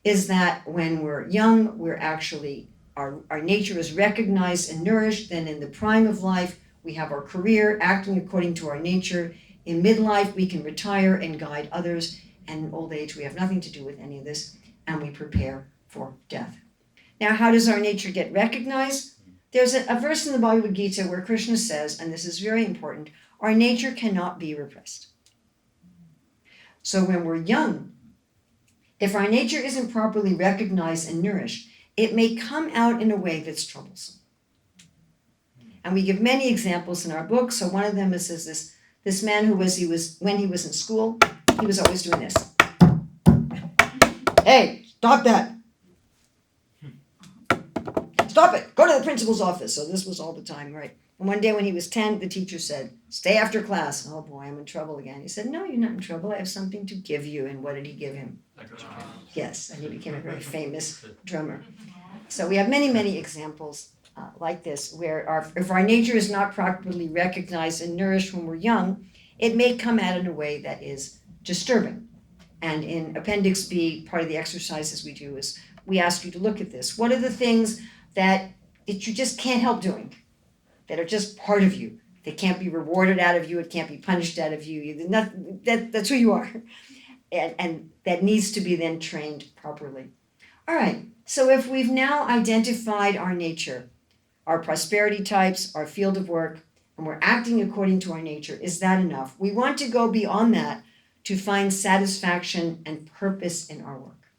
is that when we're young, we're actually, our nature is recognized and nourished, then in the prime of life, we have our career acting according to our nature. In midlife, we can retire and guide others, and in old age, we have nothing to do with any of this, and we prepare for death. Now, how does our nature get recognized? There's a verse in the Bhagavad Gita where Krishna says, and this is very important, our nature cannot be repressed. So when we're young, if our nature isn't properly recognized and nourished, it may come out in a way that's troublesome. And we give many examples in our book. So one of them is this man who when he was in school, he was always doing this. Hey, stop that. Stop it. Go to the principal's office. So this was all the time, right? And one day when he was 10, the teacher said, stay after class. Oh boy, I'm in trouble again. He said, no, you're not in trouble. I have something to give you. And what did he give him? Yes, and he became a very famous drummer. So we have many, many examples like this, where if our nature is not properly recognized and nourished when we're young, it may come out in a way that is disturbing. And in Appendix B, part of the exercises we do is we ask you to look at this. What are the things that you just can't help doing, that are just part of you? They can't be rewarded out of you. It can't be punished out of you. That's who you are. And that needs to be then trained properly. All right, so if we've now identified our nature, our prosperity types, our field of work, and we're acting according to our nature, is that enough? We want to go beyond that to find satisfaction and purpose in our work,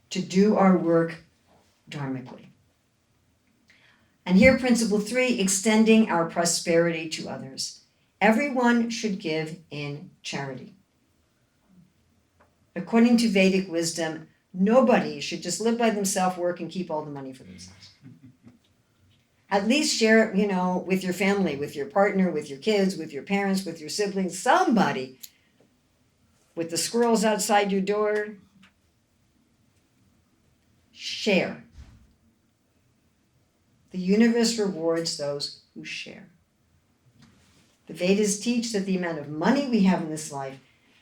to do our work dharmically. And here, principle 3, extending our prosperity to others. Everyone should give in charity. According to Vedic wisdom, nobody should just live by themselves, work, and keep all the money for themselves. At least share it, with your family, with your partner, with your kids, with your parents, with your siblings, somebody. With the squirrels outside your door, share. The universe rewards those who share. The Vedas teach that the amount of money we have in this life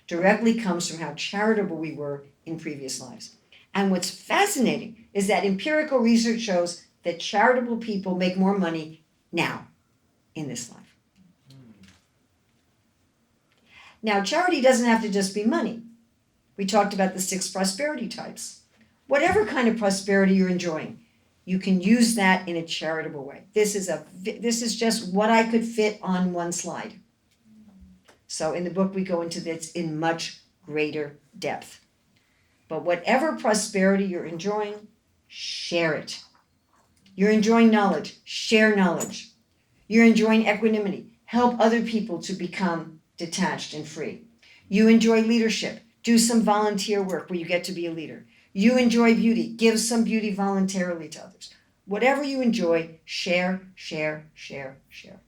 directly comes from how charitable we were in previous lives. And what's fascinating is that empirical research shows that charitable people make more money now in this life. Now, charity doesn't have to just be money. We talked about the 6 prosperity types. Whatever kind of prosperity you're enjoying, you can use that in a charitable way. This is just what I could fit on one slide. So in the book, we go into this in much greater depth. But whatever prosperity you're enjoying, share it. You're enjoying knowledge, share knowledge. You're enjoying equanimity. Help other people to become detached and free. You enjoy leadership. Do some volunteer work where you get to be a leader. You enjoy beauty. Give some beauty voluntarily to others. Whatever you enjoy, share, share, share, share.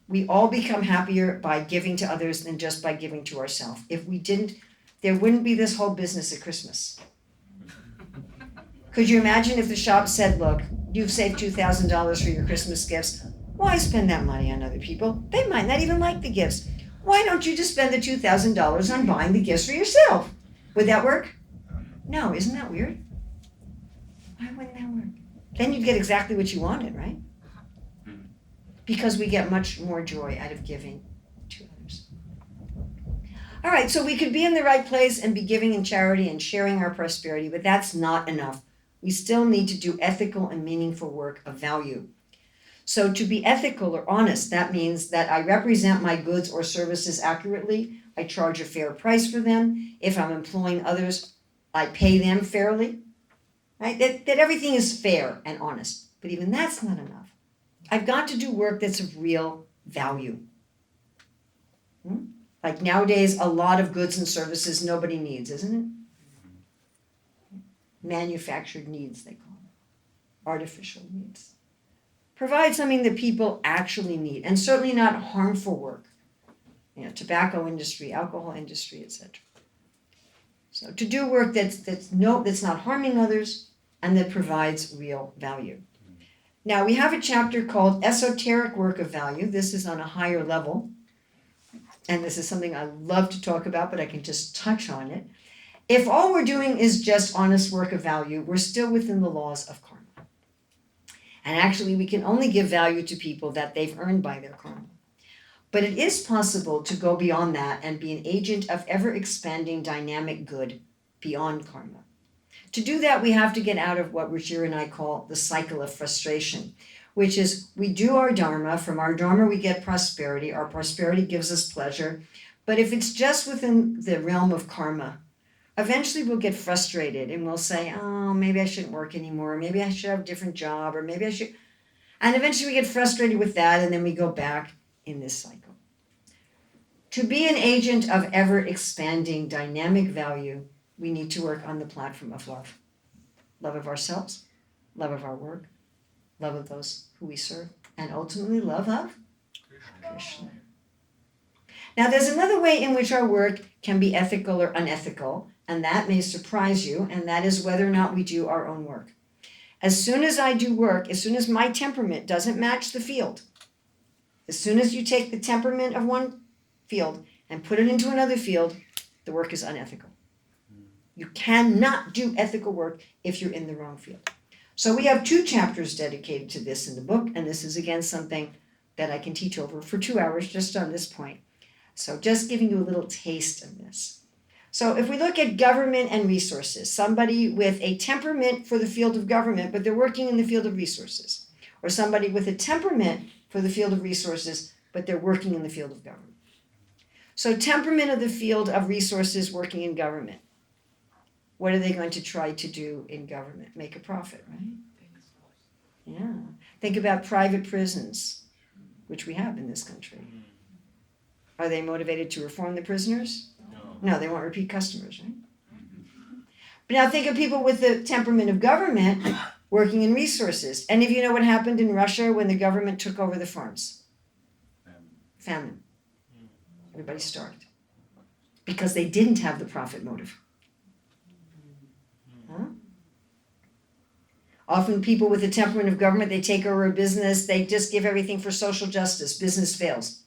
We all become happier by giving to others than just by giving to ourselves. If we didn't, there wouldn't be this whole business at Christmas. Could you imagine if the shop said, look, you've saved $2,000 for your Christmas gifts. Why spend that money on other people? They might not even like the gifts. Why don't you just spend the $2,000 on buying the gifts for yourself? Would that work? No, isn't that weird? Why wouldn't that work? Then you'd get exactly what you wanted, right? Because we get much more joy out of giving to others. All right, so we could be in the right place and be giving in charity and sharing our prosperity, but that's not enough. We still need to do ethical and meaningful work of value. So to be ethical or honest, that means that I represent my goods or services accurately. I charge a fair price for them. If I'm employing others, I pay them fairly. Right? That everything is fair and honest. But even that's not enough. I've got to do work that's of real value. Like nowadays, a lot of goods and services nobody needs, isn't it? Manufactured needs, they call them. Artificial needs. Provide something that people actually need, and certainly not harmful work. Tobacco industry, alcohol industry, etc. So to do work that's not harming others and that provides real value. Now we have a chapter called Esoteric Work of Value. This is on a higher level. And this is something I love to talk about, but I can just touch on it. If all we're doing is just honest work of value, we're still within the laws of karma. And actually, we can only give value to people that they've earned by their karma. But it is possible to go beyond that and be an agent of ever-expanding dynamic good beyond karma. To do that, we have to get out of what Rajir and I call the cycle of frustration, which is we do our Dharma. From our Dharma, we get prosperity. Our prosperity gives us pleasure. But if it's just within the realm of karma, eventually we'll get frustrated and we'll say, oh, maybe I shouldn't work anymore. Maybe I should have a different job, or maybe I should. And eventually we get frustrated with that, and then we go back in this cycle. To be an agent of ever-expanding dynamic value, we need to work on the platform of love. Love of ourselves, love of our work, love of those who we serve, and ultimately love of Krishna. Now there's another way in which our work can be ethical or unethical, and that may surprise you, and that is whether or not we do our own work. As soon as I do work, as soon as my temperament doesn't match the field, as soon as you take the temperament of one field and put it into another field, the work is unethical. You cannot do ethical work if you're in the wrong field. So we have 2 chapters dedicated to this in the book, and this is again something that I can teach over for 2 hours just on this point. So just giving you a little taste of this. So if we look at government and resources, somebody with a temperament for the field of government, but they're working in the field of resources, or somebody with a temperament for the field of resources, but they're working in the field of government. So temperament of the field of resources working in government. What are they going to try to do in government? Make a profit, right? Yeah. Think about private prisons, which we have in this country. Are they motivated to reform the prisoners? No, they want repeat customers, right? But now think of people with the temperament of government working in resources. Any of you know what happened in Russia when the government took over the farms? Famine. Everybody starved. Because they didn't have the profit motive. Huh? Often people with the temperament of government, they take over a business, they just give everything for social justice. Business fails.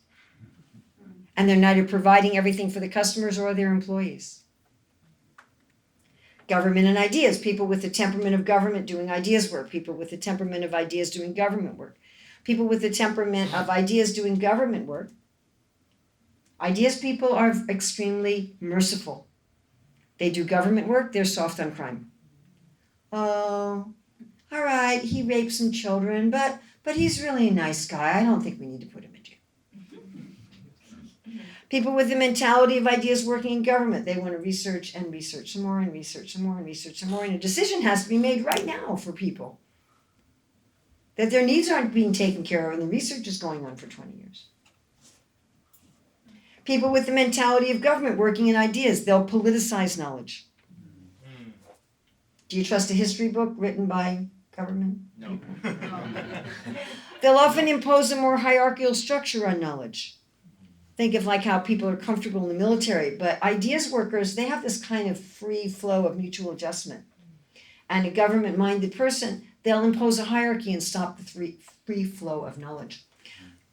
And they're neither providing everything for the customers or their employees. Government and ideas. People with the temperament of government doing ideas work. People with the temperament of ideas doing government work. People with the temperament of ideas doing government work. Ideas people are extremely merciful. They do government work, they're soft on crime. Oh, all right, he raped some children, but he's really a nice guy. I don't think we need to put him in jail. People with the mentality of ideas working in government, they want to research and research some more and research some more and research some more, and a decision has to be made right now for people. that their needs aren't being taken care of, and the research is going on for 20 years. People with the mentality of government working in ideas, they'll politicize knowledge. Do you trust a history book written by government? No. They'll often impose a more hierarchical structure on knowledge. Think of like how people are comfortable in the military, but ideas workers, they have this kind of free flow of mutual adjustment. And a government-minded person, they'll impose a hierarchy and stop the free flow of knowledge.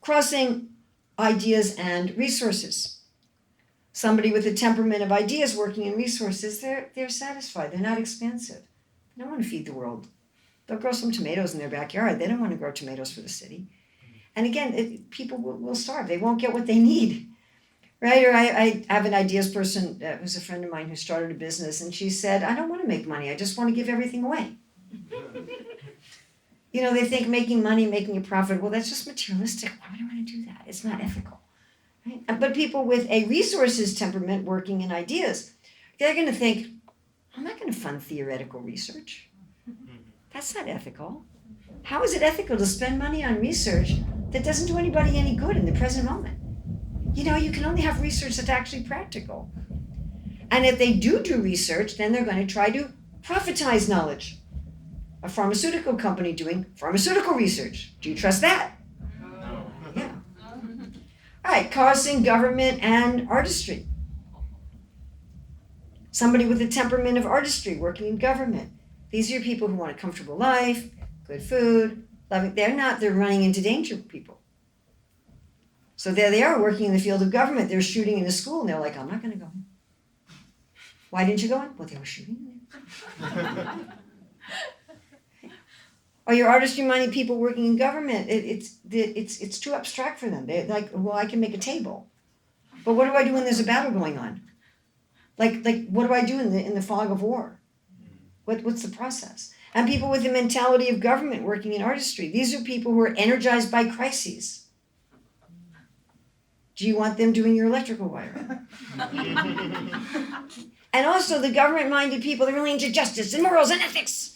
Crossing ideas and resources. Somebody with a temperament of ideas working in resources, they're satisfied, they're not expansive. They don't want to feed the world. They'll grow some tomatoes in their backyard. They don't want to grow tomatoes for the city. And again, people will starve. They won't get what they need, right? Or I have an ideas person who's a friend of mine who started a business, and she said, I don't want to make money. I just want to give everything away. You know, they think making money, making a profit, well, that's just materialistic. Why would I want to do that? It's not ethical, right? But people with a resources temperament working in ideas, they're going to think, I'm not going to fund theoretical research. That's not ethical. How is it ethical to spend money on research that doesn't do anybody any good in the present moment? You know, you can only have research that's actually practical. And if they do research, then they're going to try to profitize knowledge. A pharmaceutical company doing pharmaceutical research. Do you trust that? No. Yeah. All right, crossing government and artistry. Somebody with a temperament of artistry working in government. These are people who want a comfortable life, good food, loving. They're running into danger, people. So there they are working in the field of government. They're shooting in a school and they're like, I'm not going to go. Why didn't you go in? Well, they were shooting in there. Or your artistry-minded people working in government, it's too abstract for them. They're like, well, I can make a table. But what do I do when there's a battle going on? Like what do I do in the fog of war? What's the process? And people with the mentality of government working in artistry. These are people who are energized by crises. Do you want them doing your electrical wiring? And also the government-minded people, they're really into justice and morals and ethics.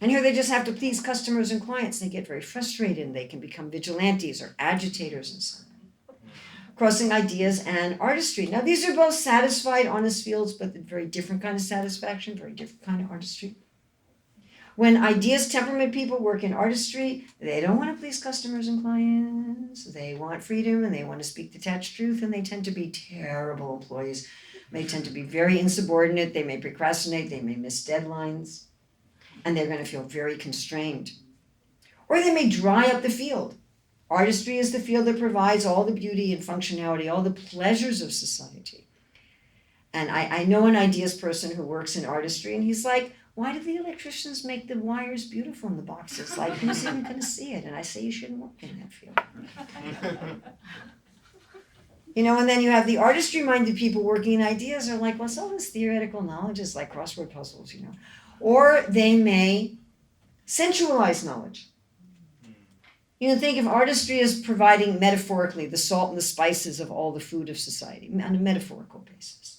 And here they just have to please customers and clients. They get very frustrated and they can become vigilantes or agitators and so on. Crossing ideas and artistry. Now these are both satisfied, honest fields, but a very different kind of satisfaction, very different kind of artistry. When ideas temperament people work in artistry, they don't want to please customers and clients. They want freedom and they want to speak detached truth, and they tend to be terrible employees. They tend to be very insubordinate. They may procrastinate. They may miss deadlines. And they're going to feel very constrained. Or they may dry up the field. Artistry is the field that provides all the beauty and functionality, all the pleasures of society. And I know an ideas person who works in artistry, and he's like, why do the electricians make the wires beautiful in the boxes? Like, who's even going to see it? And I say, you shouldn't work in that field. You know, and then you have the artistry-minded people working in ideas are like, well, some of this theoretical knowledge is like crossword puzzles, you know. Or they may sensualize knowledge. You know, think of artistry as providing metaphorically the salt and the spices of all the food of society on a metaphorical basis.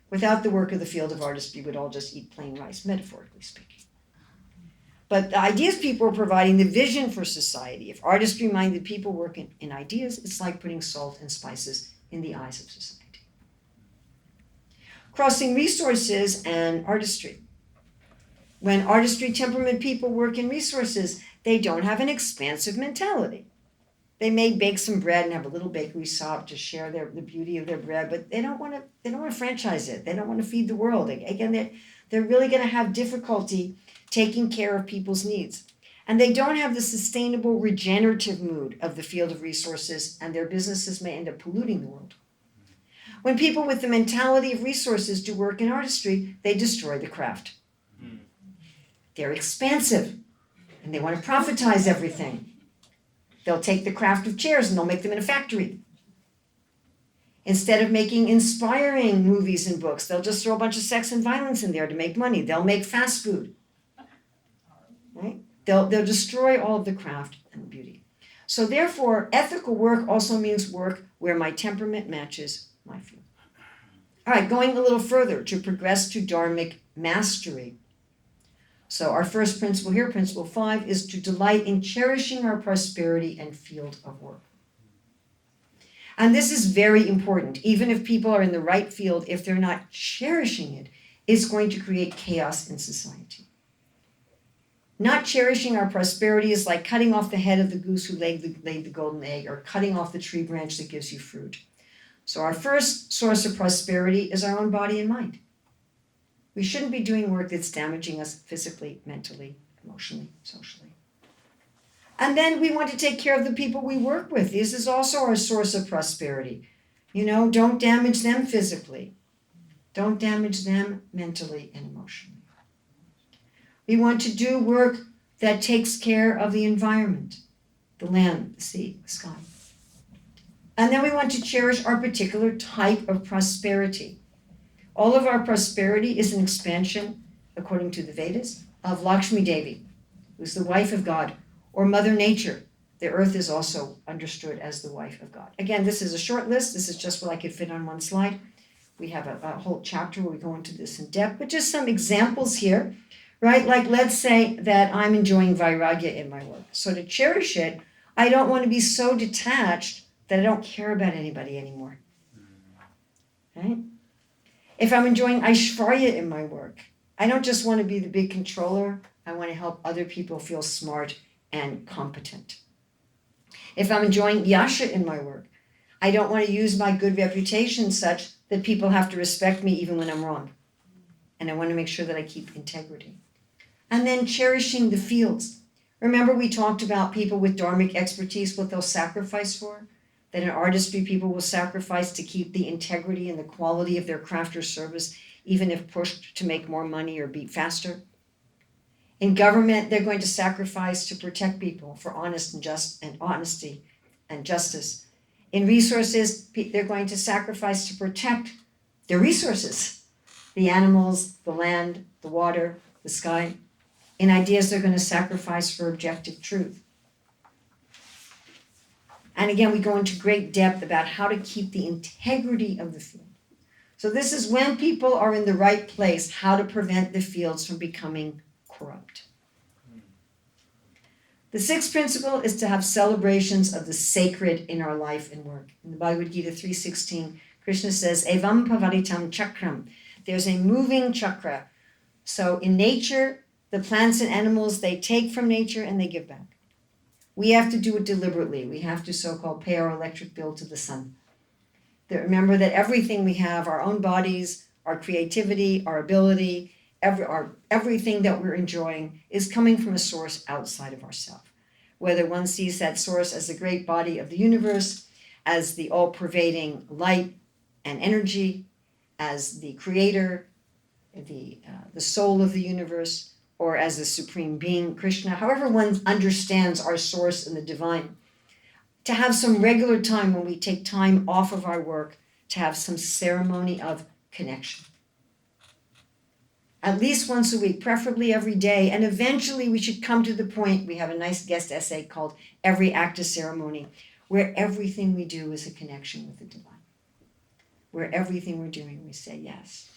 Without the work of the field of artistry, we'd all just eat plain rice, metaphorically speaking. But the ideas people are providing the vision for society. If artistry-minded people work in ideas, it's like putting salt and spices in the eyes of society. Crossing resources and artistry. When artistry temperament people work in resources, they don't have an expansive mentality. They may bake some bread and have a little bakery shop to share the beauty of their bread, but they don't want to franchise it. They don't want to feed the world. Again, they're really going to have difficulty taking care of people's needs. And they don't have the sustainable regenerative mood of the field of resources, and their businesses may end up polluting the world. When people with the mentality of resources do work in artistry, they destroy the craft. They're expansive, and they want to profitize everything. They'll take the craft of chairs and they'll make them in a factory. Instead of making inspiring movies and books, they'll just throw a bunch of sex and violence in there to make money. They'll make fast food. Right? They'll destroy all of the craft and the beauty. So therefore, ethical work also means work where my temperament matches my field. All right, going a little further to progress to Dharmic mastery. So our first principle here, principle 5, is to delight in cherishing our prosperity and field of work. And this is very important. Even if people are in the right field, if they're not cherishing it, it's going to create chaos in society. Not cherishing our prosperity is like cutting off the head of the goose who laid the golden egg, or cutting off the tree branch that gives you fruit. So our first source of prosperity is our own body and mind. We shouldn't be doing work that's damaging us physically, mentally, emotionally, socially. And then we want to take care of the people we work with. This is also our source of prosperity. Don't damage them physically. Don't damage them mentally and emotionally. We want to do work that takes care of the environment, the land, the sea, the sky. And then we want to cherish our particular type of prosperity. All of our prosperity is an expansion, according to the Vedas, of Lakshmi Devi, who's the wife of God, or Mother Nature. The earth is also understood as the wife of God. Again, this is a short list. This is just what I could fit on one slide. We have a whole chapter where we go into this in depth, but just some examples here, right? Like, let's say that I'm enjoying vairagya in my work. So to cherish it, I don't want to be so detached that I don't care about anybody anymore, right? If I'm enjoying aishvarya in my work, I don't just want to be the big controller. I want to help other people feel smart and competent. If I'm enjoying yasha in my work, I don't want to use my good reputation such that people have to respect me even when I'm wrong. And I want to make sure that I keep integrity. And then cherishing the fields. Remember, we talked about people with dharmic expertise, what they'll sacrifice for? That in artistry, people will sacrifice to keep the integrity and the quality of their craft or service, even if pushed to make more money or be faster. In government, they're going to sacrifice to protect people for honesty and justice. In resources, they're going to sacrifice to protect their resources, the animals, the land, the water, the sky. In ideas, they're going to sacrifice for objective truth. And again, we go into great depth about how to keep the integrity of the field. So this is when people are in the right place, how to prevent the fields from becoming corrupt. The sixth principle is to have celebrations of the sacred in our life and work. In the Bhagavad Gita 3:16, Krishna says, Evam pavaritam chakram. There's a moving chakra. So in nature, the plants and animals, they take from nature and they give back. We have to do it deliberately. We have to so-called pay our electric bill to the sun. Remember that everything we have, our own bodies, our creativity, our ability, everything that we're enjoying is coming from a source outside of ourselves. Whether one sees that source as the great body of the universe, as the all-pervading light and energy, as the creator, the soul of the universe, or as the supreme being, Krishna, however one understands our source in the divine, to have some regular time when we take time off of our work, to have some ceremony of connection. At least once a week, preferably every day, and eventually we should come to the point, we have a nice guest essay called Every Act is Ceremony, where everything we do is a connection with the divine. Where everything we're doing, we say, yes,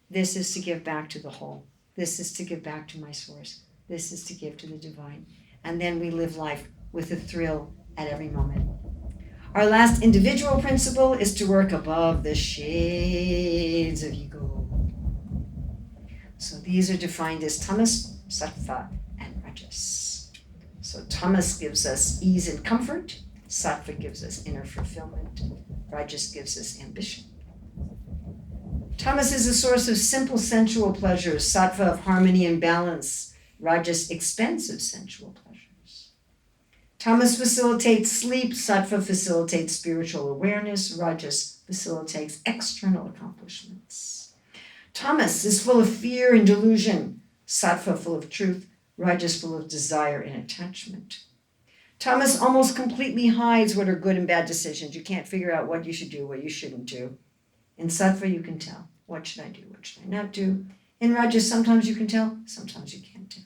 this is to give back to the whole. This is to give back to my source. This is to give to the divine. And then we live life with a thrill at every moment. Our last individual principle is to work above the shades of ego. So these are defined as tamas, sattva, and rajas. So tamas gives us ease and comfort. Sattva gives us inner fulfillment. Rajas gives us ambition. Tamas is a source of simple sensual pleasures, sattva of harmony and balance, rajas expensive sensual pleasures. Tamas facilitates sleep, sattva facilitates spiritual awareness, rajas facilitates external accomplishments. Tamas is full of fear and delusion, sattva full of truth, rajas full of desire and attachment. Tamas almost completely hides what are good and bad decisions. You can't figure out what you should do, what you shouldn't do. In sattva, you can tell. What should I do? What should I not do? In rajas, sometimes you can tell, sometimes you can't tell.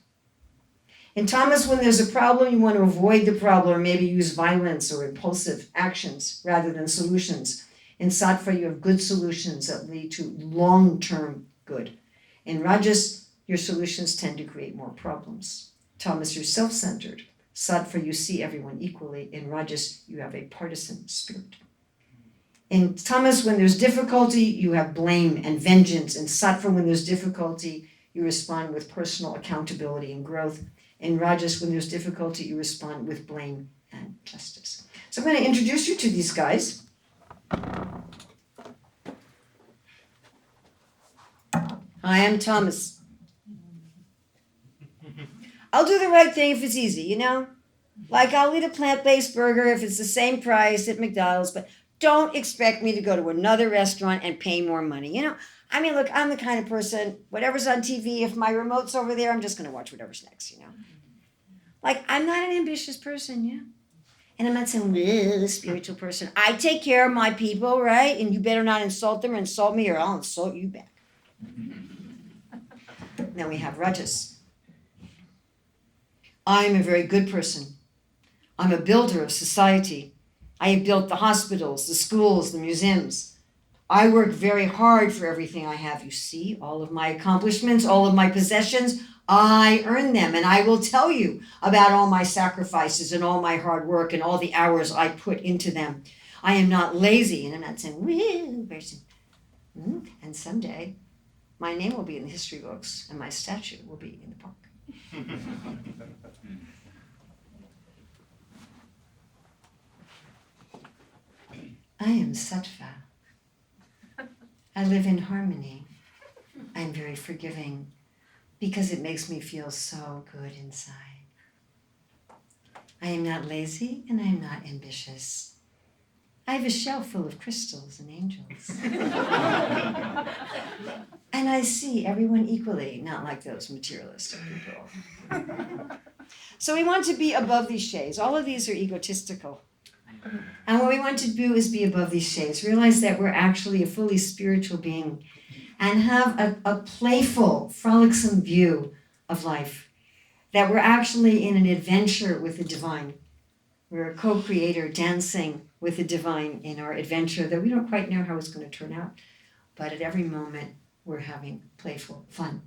In tamas, when there's a problem, you want to avoid the problem or maybe use violence or impulsive actions rather than solutions. In sattva, you have good solutions that lead to long-term good. In rajas, your solutions tend to create more problems. Tamas, you're self-centered. Sattva, you see everyone equally. In Rajas, you have a partisan spirit. In Tamas, when there's difficulty, you have blame and vengeance. In Sattva, when there's difficulty, you respond with personal accountability and growth. In Rajas, when there's difficulty, you respond with blame and justice. So I'm going to introduce you to these guys. I am Tamas. I'll do the right thing if it's easy, you know? Like I'll eat a plant-based burger if it's the same price at McDonald's, but don't expect me to go to another restaurant and pay more money, you know? I mean, look, I'm the kind of person, whatever's on TV, if my remote's over there, I'm just going to watch whatever's next, you know? Like, I'm not an ambitious person, yeah? And I'm not some spiritual person. I take care of my people, right? And you better not insult them or insult me or I'll insult you back. Then we have Rajas. I'm a very good person. I'm a builder of society. I have built the hospitals, the schools, the museums. I work very hard for everything I have. You see, all of my accomplishments, all of my possessions, I earn them. And I will tell you about all my sacrifices and all my hard work and all the hours I put into them. I am not lazy, and I'm not saying, woo, person. And someday, my name will be in the history books, and my statue will be in the park. I am Sattva. I live in harmony. I'm very forgiving because it makes me feel so good inside. I am not lazy and I am not ambitious. I have a shelf full of crystals and angels. And I see everyone equally, not like those materialistic people. So we want to be above these shades. All of these are egotistical. And what we want to do is be above these shades. Realize that we're actually a fully spiritual being and have a playful, frolicsome view of life. That we're actually in an adventure with the divine. We're a co-creator dancing with the divine in our adventure that we don't quite know how it's going to turn out. But at every moment, we're having playful fun.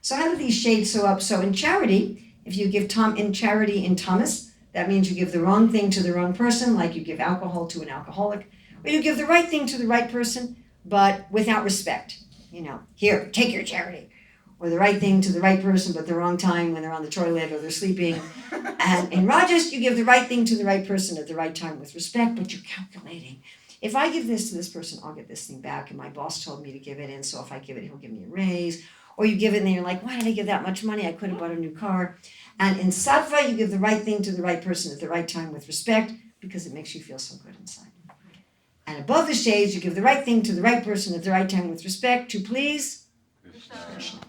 So how do these shades show up? So in charity, if you give in charity in Tamas, that means you give the wrong thing to the wrong person, like you give alcohol to an alcoholic. Or you give the right thing to the right person, but without respect. You know, here, take your charity. Or the right thing to the right person, but the wrong time when they're on the toilet or they're sleeping. And in Rajas, you give the right thing to the right person at the right time with respect, but you're calculating. If I give this to this person, I'll get this thing back, and my boss told me to give it, and so if I give it, he'll give me a raise. Or you give it, and then you're like, why did I give that much money? I could have bought a new car. And in Sattva, you give the right thing to the right person at the right time with respect, because it makes you feel so good inside. And above the shades, you give the right thing to the right person at the right time with respect to please Krishna.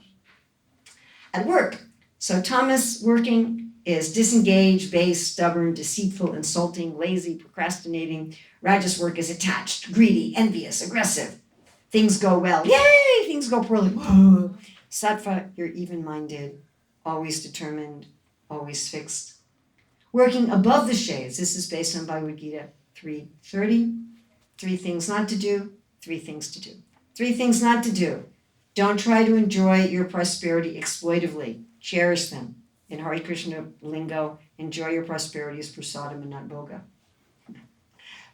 At work, so Tamas working is disengaged, base, stubborn, deceitful, insulting, lazy, procrastinating. Rajas work is attached, greedy, envious, aggressive. Things go well, yay! Things go poorly, whoa. Sattva, you're even-minded, always determined, always fixed. Working above the shades, this is based on Bhagavad Gita 3:30. 3 things not to do, 3 things to do. 3 things not to do. Don't try to enjoy your prosperity exploitively. Cherish them. In Hare Krishna lingo, enjoy your prosperity as prasadam and not bhoga.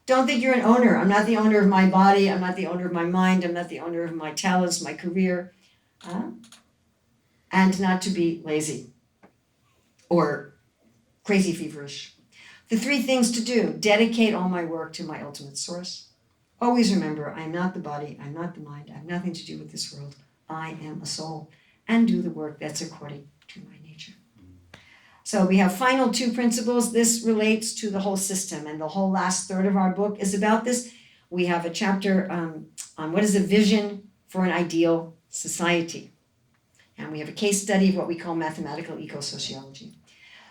Don't think you're an owner. I'm not the owner of my body. I'm not the owner of my mind. I'm not the owner of my talents, my career. And not to be lazy or crazy feverish. The 3 things to do. Dedicate all my work to my ultimate source. Always remember, I am not the body. I'm not the mind. I have nothing to do with this world. I am a soul. And do the work that's according to my nature. So we have final 2 principles. This relates to the whole system, and the whole last third of our book is about this. We have a chapter on what is a vision for an ideal society. And we have a case study of what we call mathematical eco-sociology.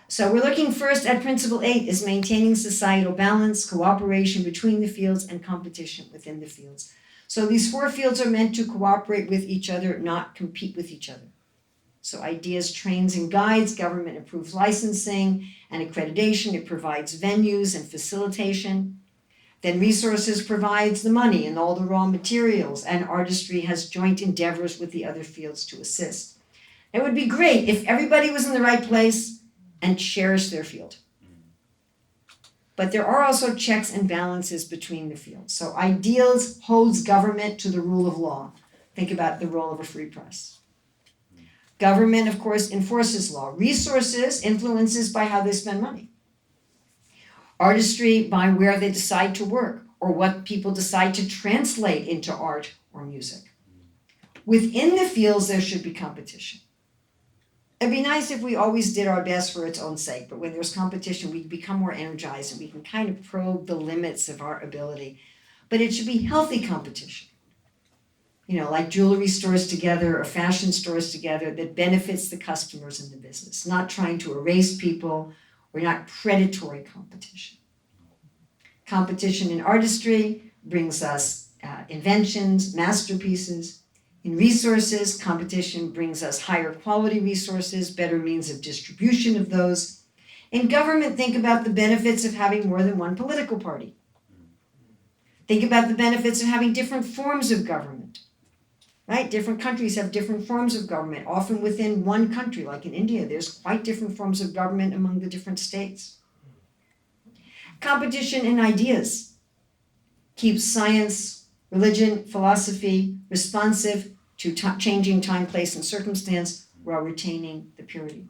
So we're looking first at principle 8 is maintaining societal balance, cooperation between the fields, and competition within the fields. So these 4 fields are meant to cooperate with each other, not compete with each other. So ideas, trains, and guides, government improves licensing and accreditation, it provides venues and facilitation. Then resources provides the money and all the raw materials, and artistry has joint endeavors with the other fields to assist. It would be great if everybody was in the right place and cherished their field. But there are also checks and balances between the fields. So ideals holds government to the rule of law. Think about the role of a free press. Government, of course, enforces law. Resources influences by how they spend money. Artistry by where they decide to work or what people decide to translate into art or music. Within the fields, there should be competition. It'd be nice if we always did our best for its own sake, but when there's competition, we become more energized and we can kind of probe the limits of our ability. But it should be healthy competition. You know, like jewelry stores together or fashion stores together that benefits the customers and the business, not trying to erase people or not predatory competition. Competition in artistry brings us inventions, masterpieces. In resources, competition brings us higher quality resources, better means of distribution of those. In government, think about the benefits of having more than one political party. Think about the benefits of having different forms of government, right? Different countries have different forms of government. Often within one country, like in India, there's quite different forms of government among the different states. Competition in ideas keeps science, religion, philosophy responsive to changing time, place, and circumstance while retaining the purity.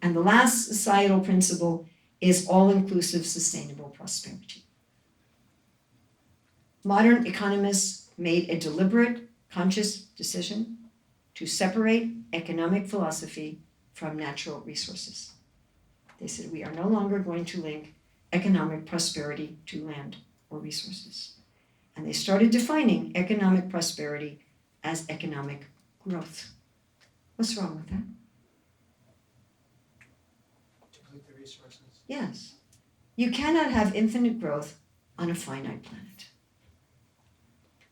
And the last societal principle is all-inclusive sustainable prosperity. Modern economists made a deliberate, conscious decision to separate economic philosophy from natural resources. They said we are no longer going to link economic prosperity to land or resources. And they started defining economic prosperity as economic growth. What's wrong with that? Deplete the resources. Yes. You cannot have infinite growth on a finite planet.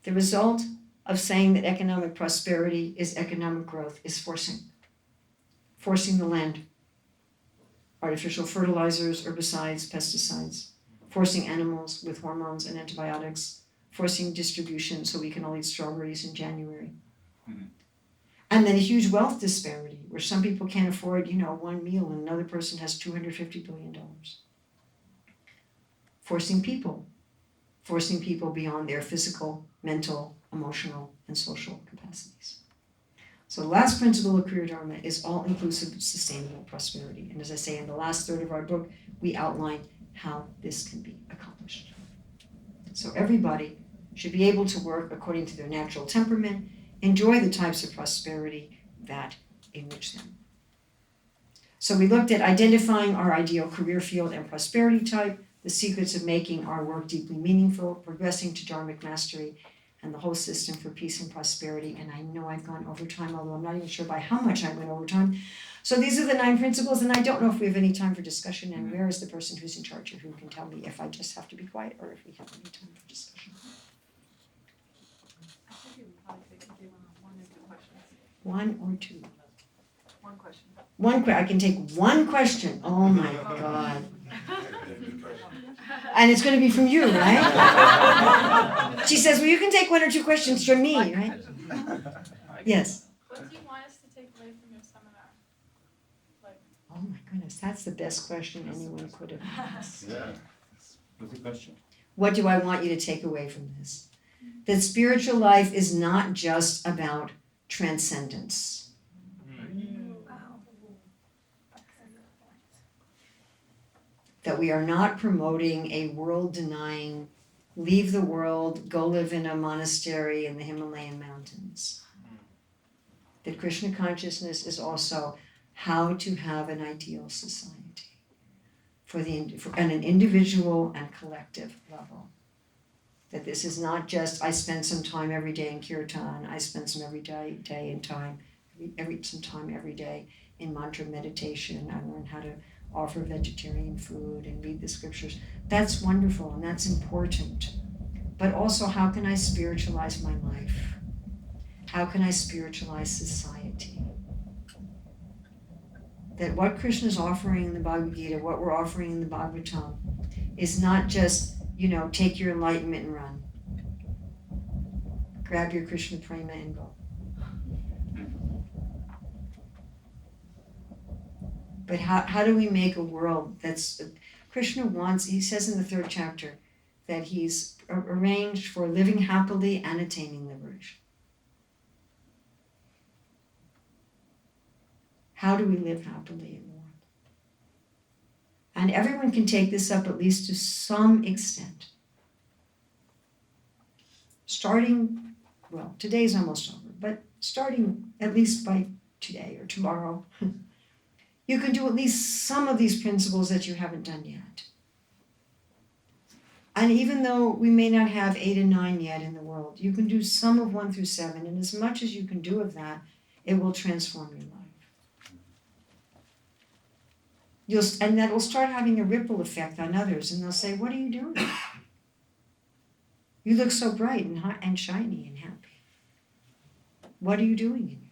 The result of saying that economic prosperity is economic growth is forcing the land. Artificial fertilizers, herbicides, pesticides, forcing animals with hormones and antibiotics, forcing distribution so we can all eat strawberries in January. Mhm. And then a huge wealth disparity where some people can't afford, one meal and another person has $250 billion. Forcing people beyond their physical, mental, emotional, and social capacities. So the last principle of Kriya Dharma is all-inclusive, sustainable prosperity. And as I say, in the last third of our book, we outline how this can be accomplished. So everybody should be able to work according to their natural temperament, enjoy the types of prosperity that enrich them. So we looked at identifying our ideal career field and prosperity type, the secrets of making our work deeply meaningful, progressing to Dharmic mastery, and the whole system for peace and prosperity. And I know I've gone over time, although I'm not even sure by how much I went over time. So these are the 9 principles, and I don't know if we have any time for discussion, and where is the person who's in charge of who can tell me if I just have to be quiet or if we have any time for discussion. I think it would probably take maybe 1 or 2 questions. 1 or 2. 1 question. I can take 1 question. Oh my God. And it's going to be from you, right? She says, well, you can take 1 or 2 questions from me, right? Yes. What do you want us to take away from your seminar? Oh my goodness, that's the best question anyone could have asked. Yeah. What's the question? What do I want you to take away from this? That spiritual life is not just about transcendence. That we are not promoting a world-denying, leave the world, go live in a monastery in the Himalayan mountains. That Krishna consciousness is also how to have an ideal society on an individual and collective level. That this is not just I spend some time every day in kirtan, I spend some every day in time, some time every day in mantra meditation, I learn how to offer vegetarian food and read the scriptures. That's wonderful and that's important. But also, how can I spiritualize my life? How can I spiritualize society? That what Krishna is offering in the Bhagavad Gita, what we're offering in the Bhagavatam, is not just, take your enlightenment and run. Grab your Krishna prema and go. But how do we make a world that's, Krishna wants, he says in the 3rd chapter, that he's arranged for living happily and attaining liberation. How do we live happily in the world? And everyone can take this up at least to some extent. Starting, well, today's almost over, but starting at least by today or tomorrow, you can do at least some of these principles that you haven't done yet. And even though we may not have 8 and 9 yet in the world, you can do some of 1 through 7, and as much as you can do of that, it will transform your life. And that will start having a ripple effect on others, and they'll say, "What are you doing? You look so bright and hot and shiny and happy. What are you doing in your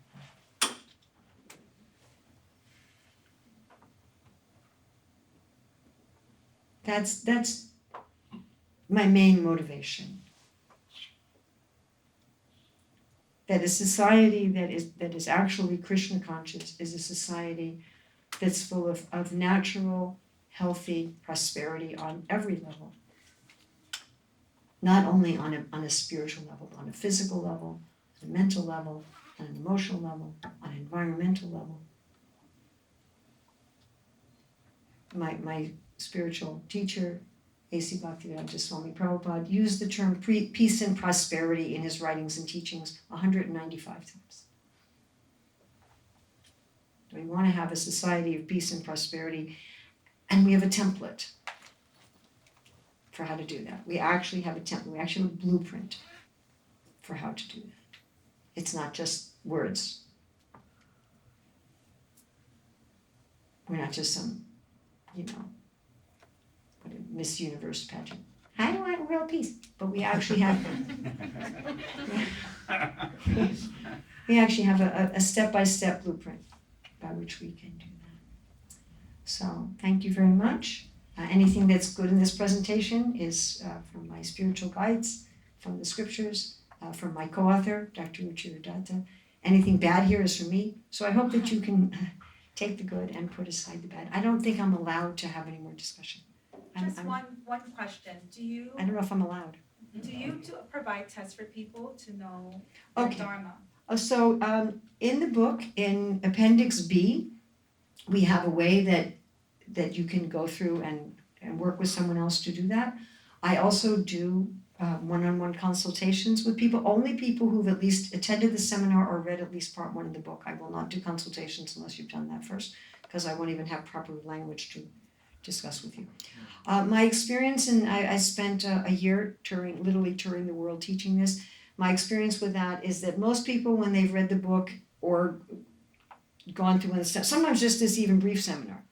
life?" That's my main motivation. That a society that is actually Krishna conscious is a society that's full of natural, healthy prosperity on every level. Not only on a spiritual level, but on a physical level, on a mental level, on an emotional level, on an environmental level. My spiritual teacher, A.C. Bhaktivedanta Swami Prabhupada, used the term peace and prosperity in his writings and teachings 195 times. We want to have a society of peace and prosperity, and we have a template for how to do that. We actually have a template, we actually have a blueprint for how to do that. It's not just words. We're not just some, what a Miss Universe pageant. I want real peace, but we actually have a step-by-step blueprint by which we can do that. So thank you very much. Anything that's good in this presentation is from my spiritual guides, from the scriptures, from my co-author, Dr. Ruchira. Anything bad here is from me. So I hope that you can take the good and put aside the bad. I don't think I'm allowed to have any more discussion. Just one question. I don't know if I'm allowed. Do you provide tests for people to know Okay. the Dharma? So in the book, in Appendix B, we have a way that you can go through and work with someone else to do that. I also do one-on-one consultations with people, only people who've at least attended the seminar or read at least part 1 of the book. I will not do consultations unless you've done that first, because I won't even have proper language to discuss with you. My experience, and I spent a year literally touring the world teaching this. My experience with that is that most people, when they've read the book or gone through one of the steps, sometimes just this even brief seminar.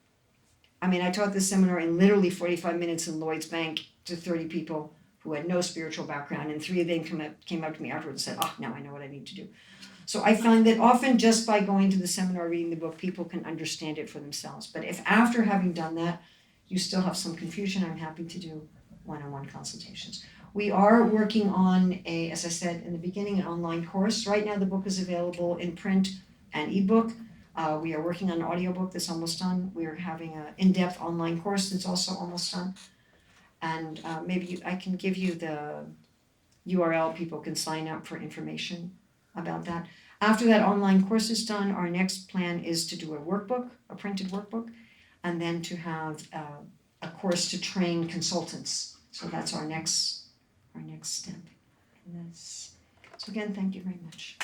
I mean, I taught this seminar in literally 45 minutes in Lloyd's Bank to 30 people who had no spiritual background, and 3 of them came up to me afterwards and said, now I know what I need to do. So I find that often just by going to the seminar, reading the book, people can understand it for themselves. But if after having done that, you still have some confusion, I'm happy to do one-on-one consultations. We are working on as I said in the beginning, an online course. Right now the book is available in print and ebook. We are working on an audiobook that's almost done. We are having an in-depth online course that's also almost done. And maybe I can give you the URL, people can sign up for information about that. After that online course is done, our next plan is to do a workbook, a printed workbook, and then to have a course to train consultants. So that's our next step. And so again, thank you very much.